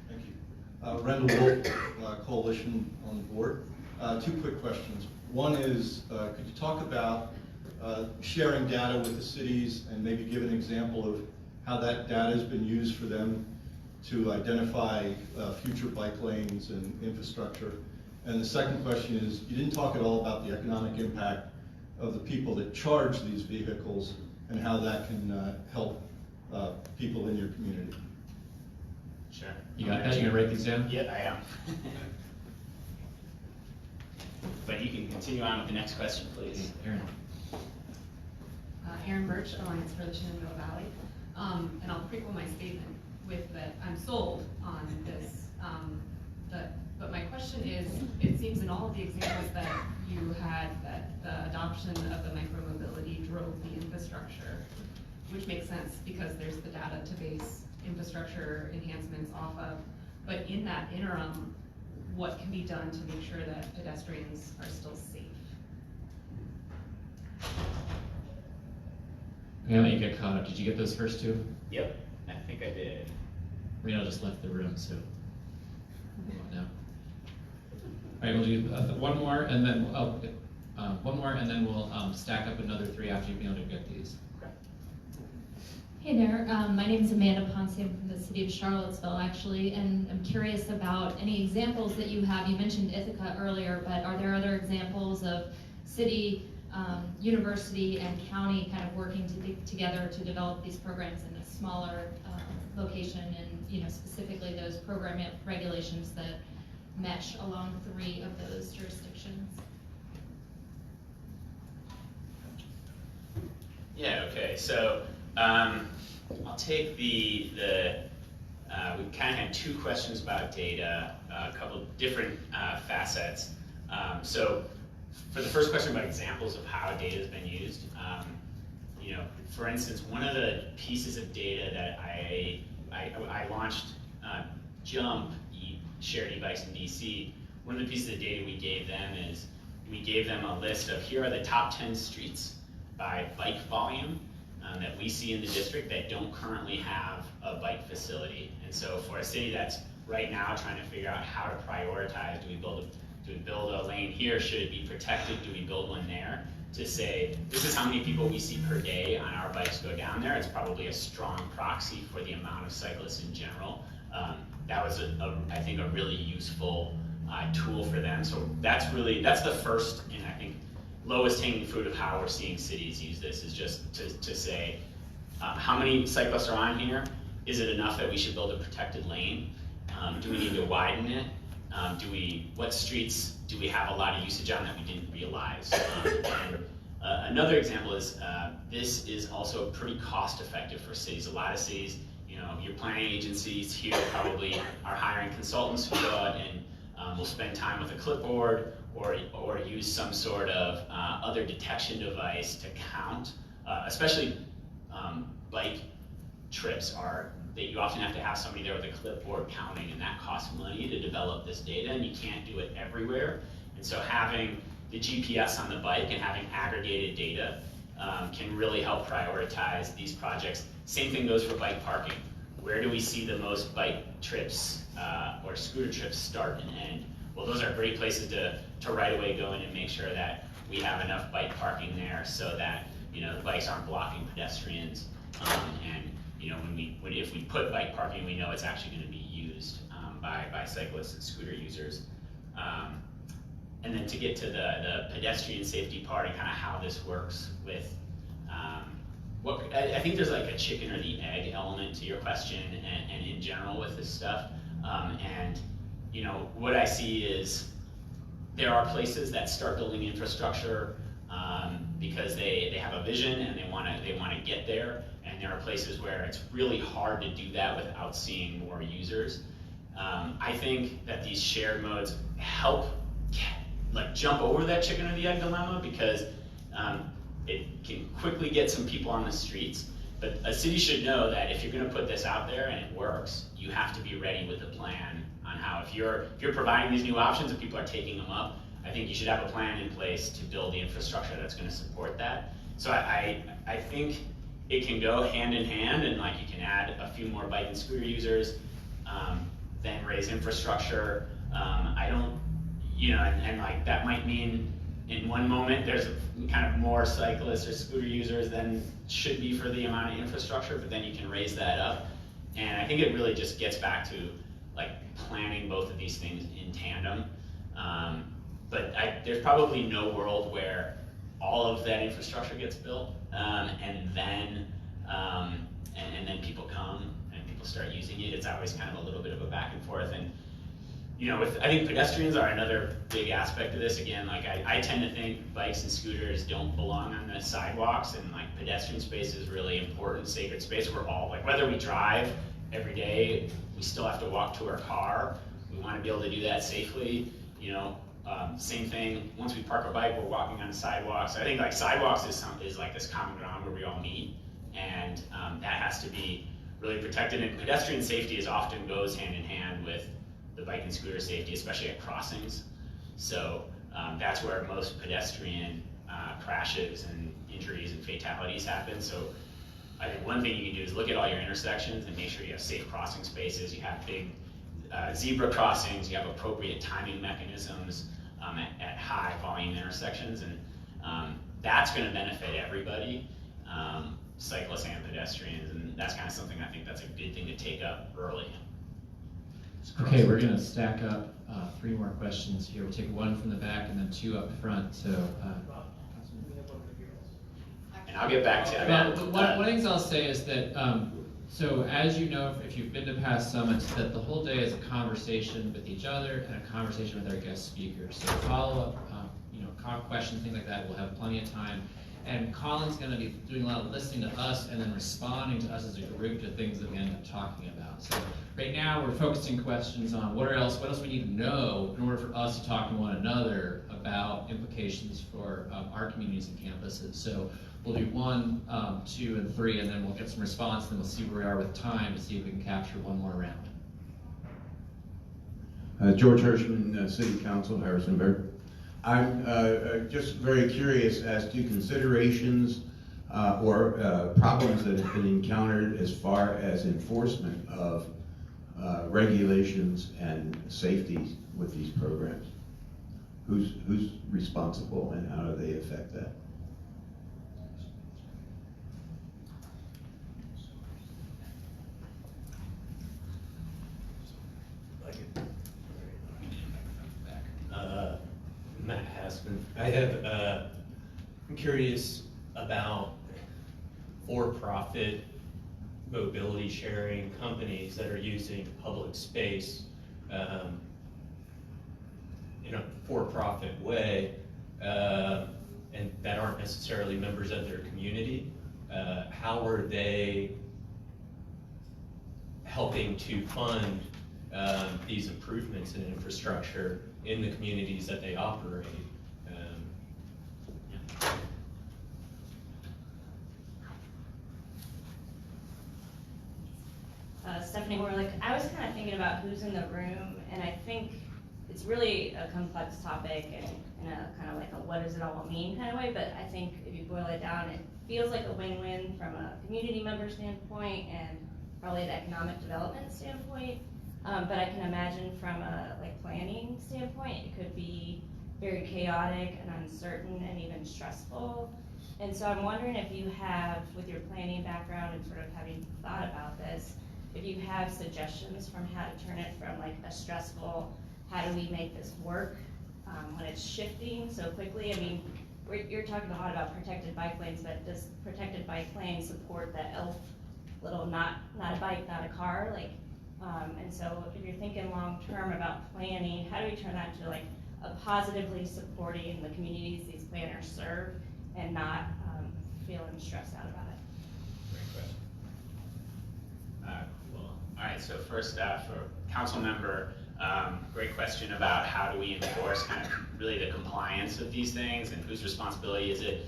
Thank you. Rendell Wolf, Coalition on the board. 2 quick questions. One is, could you talk about sharing data with the cities and maybe give an example of how that data has been used for them to identify future bike lanes and infrastructure? And the second question is, you didn't talk at all about the economic impact of the people that charge these vehicles and how that can help people in your community. Sure. You got that? You gonna write these down? Yeah, I am. But you can continue on with the next question, please. Aaron. Erin Birch, Alliance for the Shenandoah Valley. And I'll prequel my statement with that I'm sold on this. But my question is, it seems in all of the examples that you had that the adoption of the micromobility drove the infrastructure, which makes sense because there's the data to base infrastructure enhancements off of. But in that interim, what can be done to make sure that pedestrians are still safe? Okay, I'll let you get caught up. Did you get those first 2? Yep, I think I did. Reno just left the room, so move on now. All right, we'll do one more, and then we'll stack up another 3 after you've been able to get these. Hey there, my name is Amanda Ponce. I'm from the city of Charlottesville, actually, and I'm curious about any examples that you have. You mentioned Ithaca earlier, but are there other examples of city, university, and county kind of working together to develop these programs in a smaller location, and specifically those program regulations that mesh along 3 of those jurisdictions? Yeah, okay, so I'll take we kind of had 2 questions about data, a couple different facets. So for the first question about examples of how data has been used, for instance, one of the pieces of data that I I launched Jump, shared e-bikes in DC. One of the pieces of data we gave them is we gave them a list of here are the top 10 streets by bike volume that we see in the district that don't currently have a bike facility. And so for a city that's right now trying to figure out how to prioritize, do we build a lane here? Should it be protected? Do we build one there? To say, this is how many people we see per day on our bikes go down there. It's probably a strong proxy for the amount of cyclists in general. That was, I think, a really useful tool for them. So that's the first, and I think, lowest hanging fruit of how we're seeing cities use this is just to say, how many cyclists are on here? Is it enough that we should build a protected lane? Do we need to widen it? What streets do we have a lot of usage on that we didn't realize? Another example is, this is also pretty cost effective for cities. A lot of cities, your planning agencies here probably are hiring consultants who go out and will spend time with a clipboard or use some sort of other detection device to count, especially bike trips that you often have to have somebody there with a clipboard counting, and that costs money to develop this data, and you can't do it everywhere. And so having the GPS on the bike and having aggregated data can really help prioritize these projects. Same thing goes for bike parking. Where do we see the most bike trips or scooter trips start and end? Well, those are great places to right away go in and make sure that we have enough bike parking there so that the bikes aren't blocking pedestrians. If we put bike parking, we know it's actually going to be used by cyclists and scooter users. And then to get to the pedestrian safety part and kind of how this works with I think there's like a chicken or the egg element to your question and in general with this stuff. What I see is there are places that start building infrastructure because they have a vision and they want to get there. And there are places where it's really hard to do that without seeing more users. I think that these shared modes help jump over that chicken or the egg dilemma because it can quickly get some people on the streets. But a city should know that if you're going to put this out there and it works, you have to be ready with a plan on how. If you're providing these new options and people are taking them up, I think you should have a plan in place to build the infrastructure that's going to support that. So I think it can go hand in hand, and you can add a few more bike and scooter users, then raise infrastructure. I don't, and that might mean in one moment there's kind of more cyclists or scooter users than should be for the amount of infrastructure, but then you can raise that up. And I think it really just gets back to planning both of these things in tandem. But there's probably no world where all of that infrastructure gets built, and then people come and people start using it. It's always kind of a little bit of a back and forth. And I think pedestrians are another big aspect of this. Again, I tend to think bikes and scooters don't belong on the sidewalks, and pedestrian space is really important, sacred space. We're all whether we drive every day, we still have to walk to our car. We want to be able to do that safely. Same thing. Once we park our bike, we're walking on sidewalks. I think sidewalks is this common ground where we all meet, and that has to be really protected. And pedestrian safety often goes hand in hand with the bike and scooter safety, especially at crossings. So that's where most pedestrian crashes and injuries and fatalities happen. So I think one thing you can do is look at all your intersections and make sure you have safe crossing spaces. You have big zebra crossings. You have appropriate timing mechanisms at high volume intersections, and that's going to benefit everybody, cyclists and pedestrians. And that's kind of something I think that's a good thing to take up early. Okay, we're going to stack up 3 more questions here. We'll take 1 from the back and then 2 up front. So, and I'll get back to that. One of the things I'll say is that, so as you know, if you've been to past summits, that the whole day is a conversation with each other and a conversation with our guest speakers. So follow-up, questions, things like that, we'll have plenty of time. And Colin's going to be doing a lot of listening to us and then responding to us as a group to things that we end up talking about. So right now we're focusing questions on what else we need to know in order for us to talk to one another about implications for our communities and campuses. So We'll do 1, 2, and 3, and then we'll get some response, then we'll see where we are with time to see if we can capture one more round. George Hirschman, City Council, Harrisonburg. I'm just very curious as to considerations or problems that have been encountered as far as enforcement of regulations and safety with these programs. Who's responsible and how do they affect that? Matt Hassman. I'm curious about for-profit mobility sharing companies that are using public space in a for-profit way and that aren't necessarily members of their community. How are they helping to fund these improvements in infrastructure in the communities that they operate? Stephanie Warlick. I was kind of thinking about who's in the room, and I think it's really a complex topic and in a kind of like a what does it all mean kind of way, but I think if you boil it down, it feels like a win-win from a community member standpoint and probably an economic development standpoint. But I can imagine from a planning standpoint, it could be very chaotic and uncertain and even stressful. And so I'm wondering if you have, with your planning background and sort of having thought about this, if you have suggestions from how to turn it from like a stressful, how do we make this work when it's shifting so quickly? I mean, you're talking a lot about protected bike lanes, but does protected bike lane support the ELF little not a bike, not a car? And so if you're thinking long-term about planning, how do we turn that into like a positively supporting the communities these planners serve and not feeling stressed out about it? Great question. Cool. All right, so first for council member, great question about how do we enforce kind of really the compliance of these things and whose responsibility is it?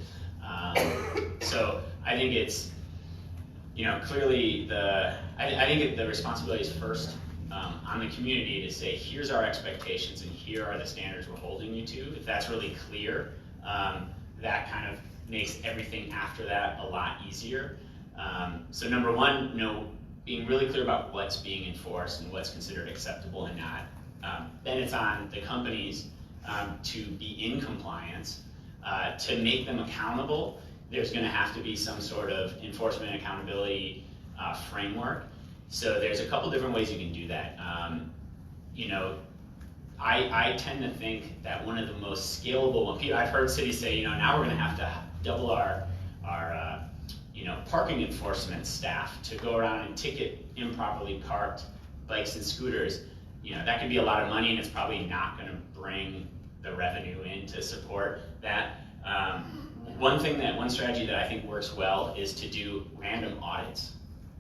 So I think it's, clearly I think the responsibility is first on the community to say, here's our expectations and here are the standards we're holding you to. If that's really clear, that kind of makes everything after that a lot easier. So number one, being really clear about what's being enforced and what's considered acceptable and not. Then it's on the companies to be in compliance, to make them accountable. There's going to have to be some sort of enforcement and accountability framework. So there's a couple different ways you can do that. I tend to think that one of the most scalable ones, I've heard cities say, now we're going to have to double our parking enforcement staff to go around and ticket improperly parked bikes and scooters. That could be a lot of money and it's probably not going to bring the revenue in to support that. One strategy that I think works well is to do random audits.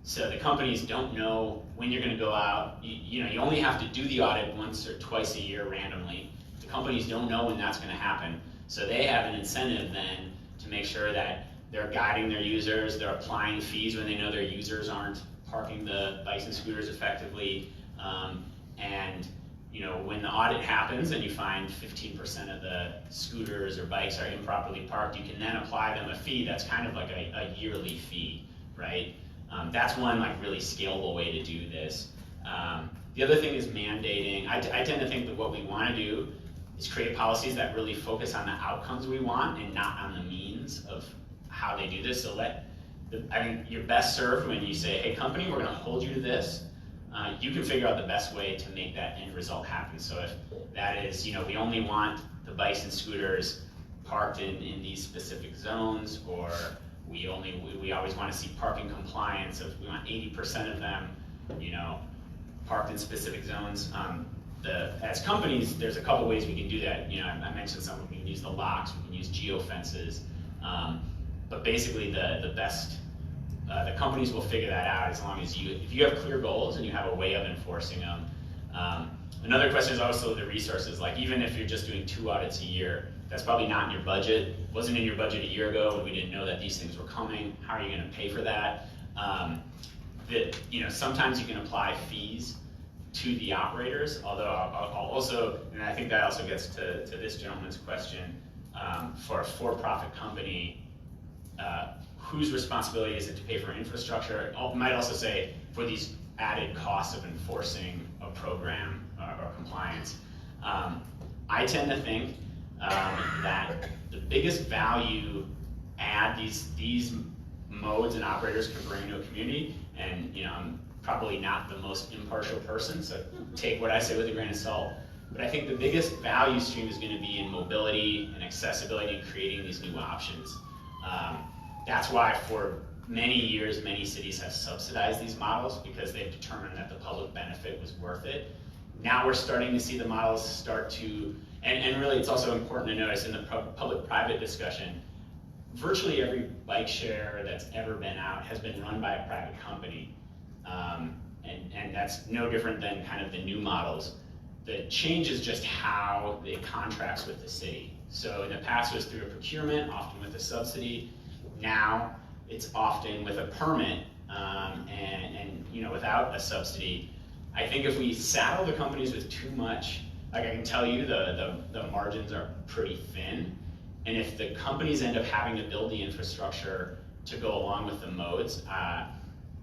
So the companies don't know when you're going to go out. You only have to do the audit once or twice a year randomly. The companies don't know when that's going to happen. So they have an incentive then to make sure that they're guiding their users, they're applying fees when they know their users aren't parking the bikes and scooters effectively. And when the audit happens and you find 15% of the scooters or bikes are improperly parked, you can then apply them a fee that's kind of like a yearly fee, right? That's one really scalable way to do this. The other thing is mandating. I tend to think that what we want to do is create policies that really focus on the outcomes we want and not on the means of how they do this. So I think you're best served when you say, hey company, we're going to hold you to this. You can figure out the best way to make that end result happen. So if that is, we only want the bikes and scooters parked in these specific zones, or we always want to see parking compliance of, we want 80% of them, parked in specific zones. As companies, there's a couple ways we can do that. I mentioned some, we can use the locks, we can use geofences, but basically the best, the companies will figure that out as long as if you have clear goals and you have a way of enforcing them. Another question is also the resources. Even if you're just doing 2 audits a year, that's probably not in your budget, wasn't in your budget a year ago when we didn't know that these things were coming. How are you gonna pay for that? Sometimes you can apply fees to the operators, although I'll also, and I think that also gets to this gentleman's question, for a for-profit company, whose responsibility is it to pay for infrastructure? I might also say for these added costs of enforcing a program or compliance. I tend to think that the biggest value add these modes and operators can bring to a community, and I'm probably not the most impartial person, so take what I say with a grain of salt. But I think the biggest value stream is going to be in mobility and accessibility and creating these new options. That's why for many years, many cities have subsidized these models because they've determined that the public benefit was worth it. Now we're starting to see the models start to, and really it's also important to notice in the public-private discussion, virtually every bike share that's ever been out has been run by a private company. And that's no different than kind of the new models. The change is just how it contracts with the city. So in the past it was through a procurement, often with a subsidy. Now it's often with a permit and without a subsidy. I think if we saddle the companies with too much, like I can tell you the margins are pretty thin. And if the companies end up having to build the infrastructure to go along with the modes,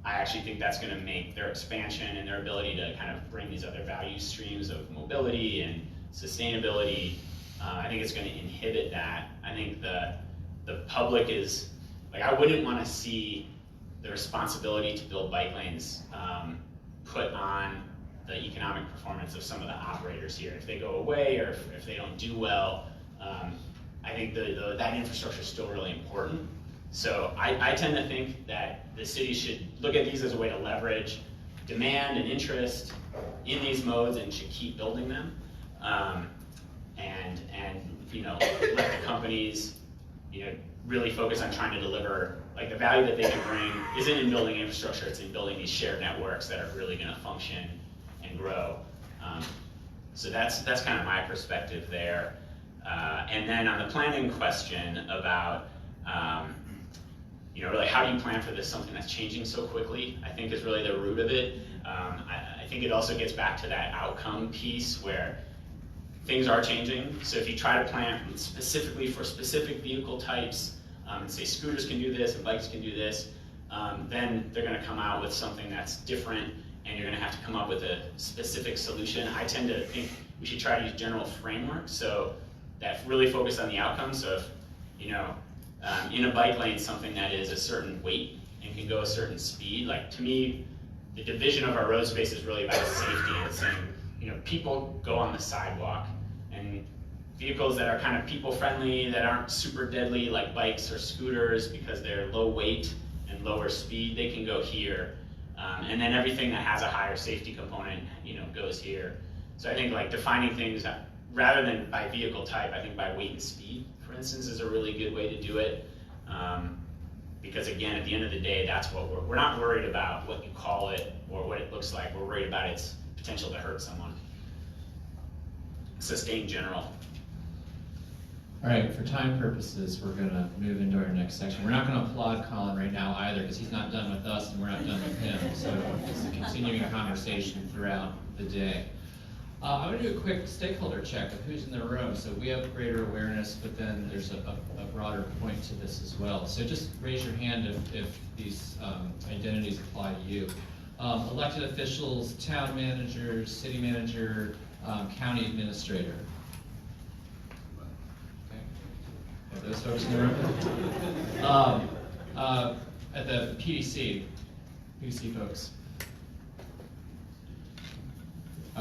I actually think that's going to make their expansion and their ability to kind of bring these other value streams of mobility and sustainability, I think it's going to inhibit that. I think the public is, like, I wouldn't want to see the responsibility to build bike lanes put on the economic performance of some of the operators here. If they go away or if they don't do well, I think that infrastructure is still really important. So I tend to think that the city should look at these as a way to leverage demand and interest in these modes and should keep building them. And let the companies really focus on trying to deliver, like, the value that they can bring isn't in building infrastructure, it's in building these shared networks that are really going to function and grow. So that's kind of my perspective there. And then on the planning question about really how do you plan for this, something that's changing so quickly, I think is really the root of it. I think it also gets back to that outcome piece where things are changing. So if you try to plan specifically for specific vehicle types, and say scooters can do this and bikes can do this, then they're going to come out with something that's different and you're going to have to come up with a specific solution. I tend to think we should try to use general frameworks so that really focus on the outcome. So if, in a bike lane, something that is a certain weight and can go a certain speed, like, to me, the division of our road space is really about safety and saying, people go on the sidewalk, and vehicles that are kind of people-friendly, that aren't super deadly, like bikes or scooters, because they're low weight and lower speed, they can go here. And then everything that has a higher safety component, goes here. So I think, like, defining things rather than by vehicle type, I think by weight and speed, for instance, is a really good way to do it. Because again, at the end of the day, that's what we're not worried about what you call it or what it looks like. We're worried about its potential to hurt someone. Sustain general. All right, for time purposes, we're going to move into our next section. We're not going to applaud Colin right now either, because he's not done with us and we're not done with him. So it's a continuing conversation throughout the day. I'm going to do a quick stakeholder check of who's in the room. So we have greater awareness, but then there's a broader point to this as well. So just raise your hand if these identities apply to you. Elected officials, town managers, city manager, county administrator. Okay. Are those folks in the room? At the PDC folks.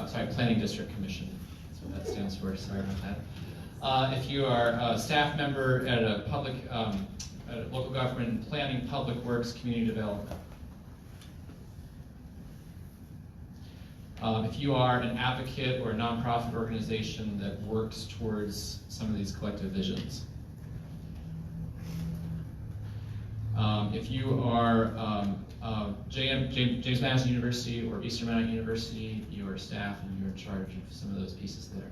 Sorry, Planning District Commission. That's what that stands for. Sorry about that. If you are a staff member at a public, at a local government, planning, public works, community development. If you are an advocate or a nonprofit organization that works towards some of these collective visions. If you are James Madison University or Eastern Mountain University, you are staff and you're in charge of some of those pieces there.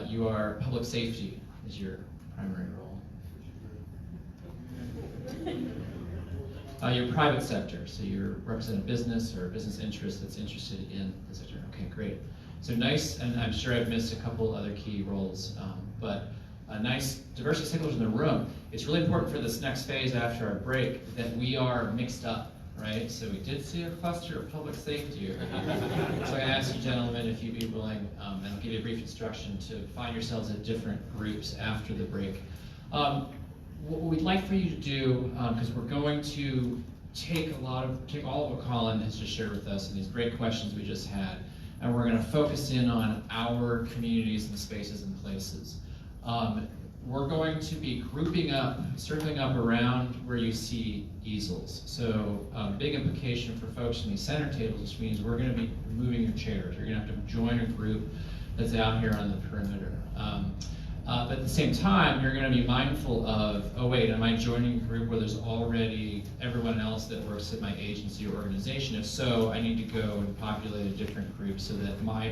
You are public safety is your primary role. Your private sector, so you represent a business or a business interest that's interested in the sector. Okay, great. So nice, and I'm sure I've missed a couple other key roles, but a nice diversity signals in the room. It's really important for this next phase after our break that we are mixed up, right? So we did see a cluster of public safety over here. So I'm gonna ask you gentlemen if you'd be willing, and I'll give you a brief instruction to find yourselves at different groups after the break. What we'd like for you to do, because we're going to take all of what Colin has just shared with us and these great questions we just had, and we're going to focus in on our communities and spaces and places. We're going to be grouping up, circling up around where you see easels. So big implication for folks in these center tables, which means we're going to be moving your chairs. You're going to have to join a group that's out here on the perimeter. But at the same time, you're going to be mindful of, oh wait, am I joining a group where there's already everyone else that works at my agency or organization? If so, I need to go and populate a different group so that my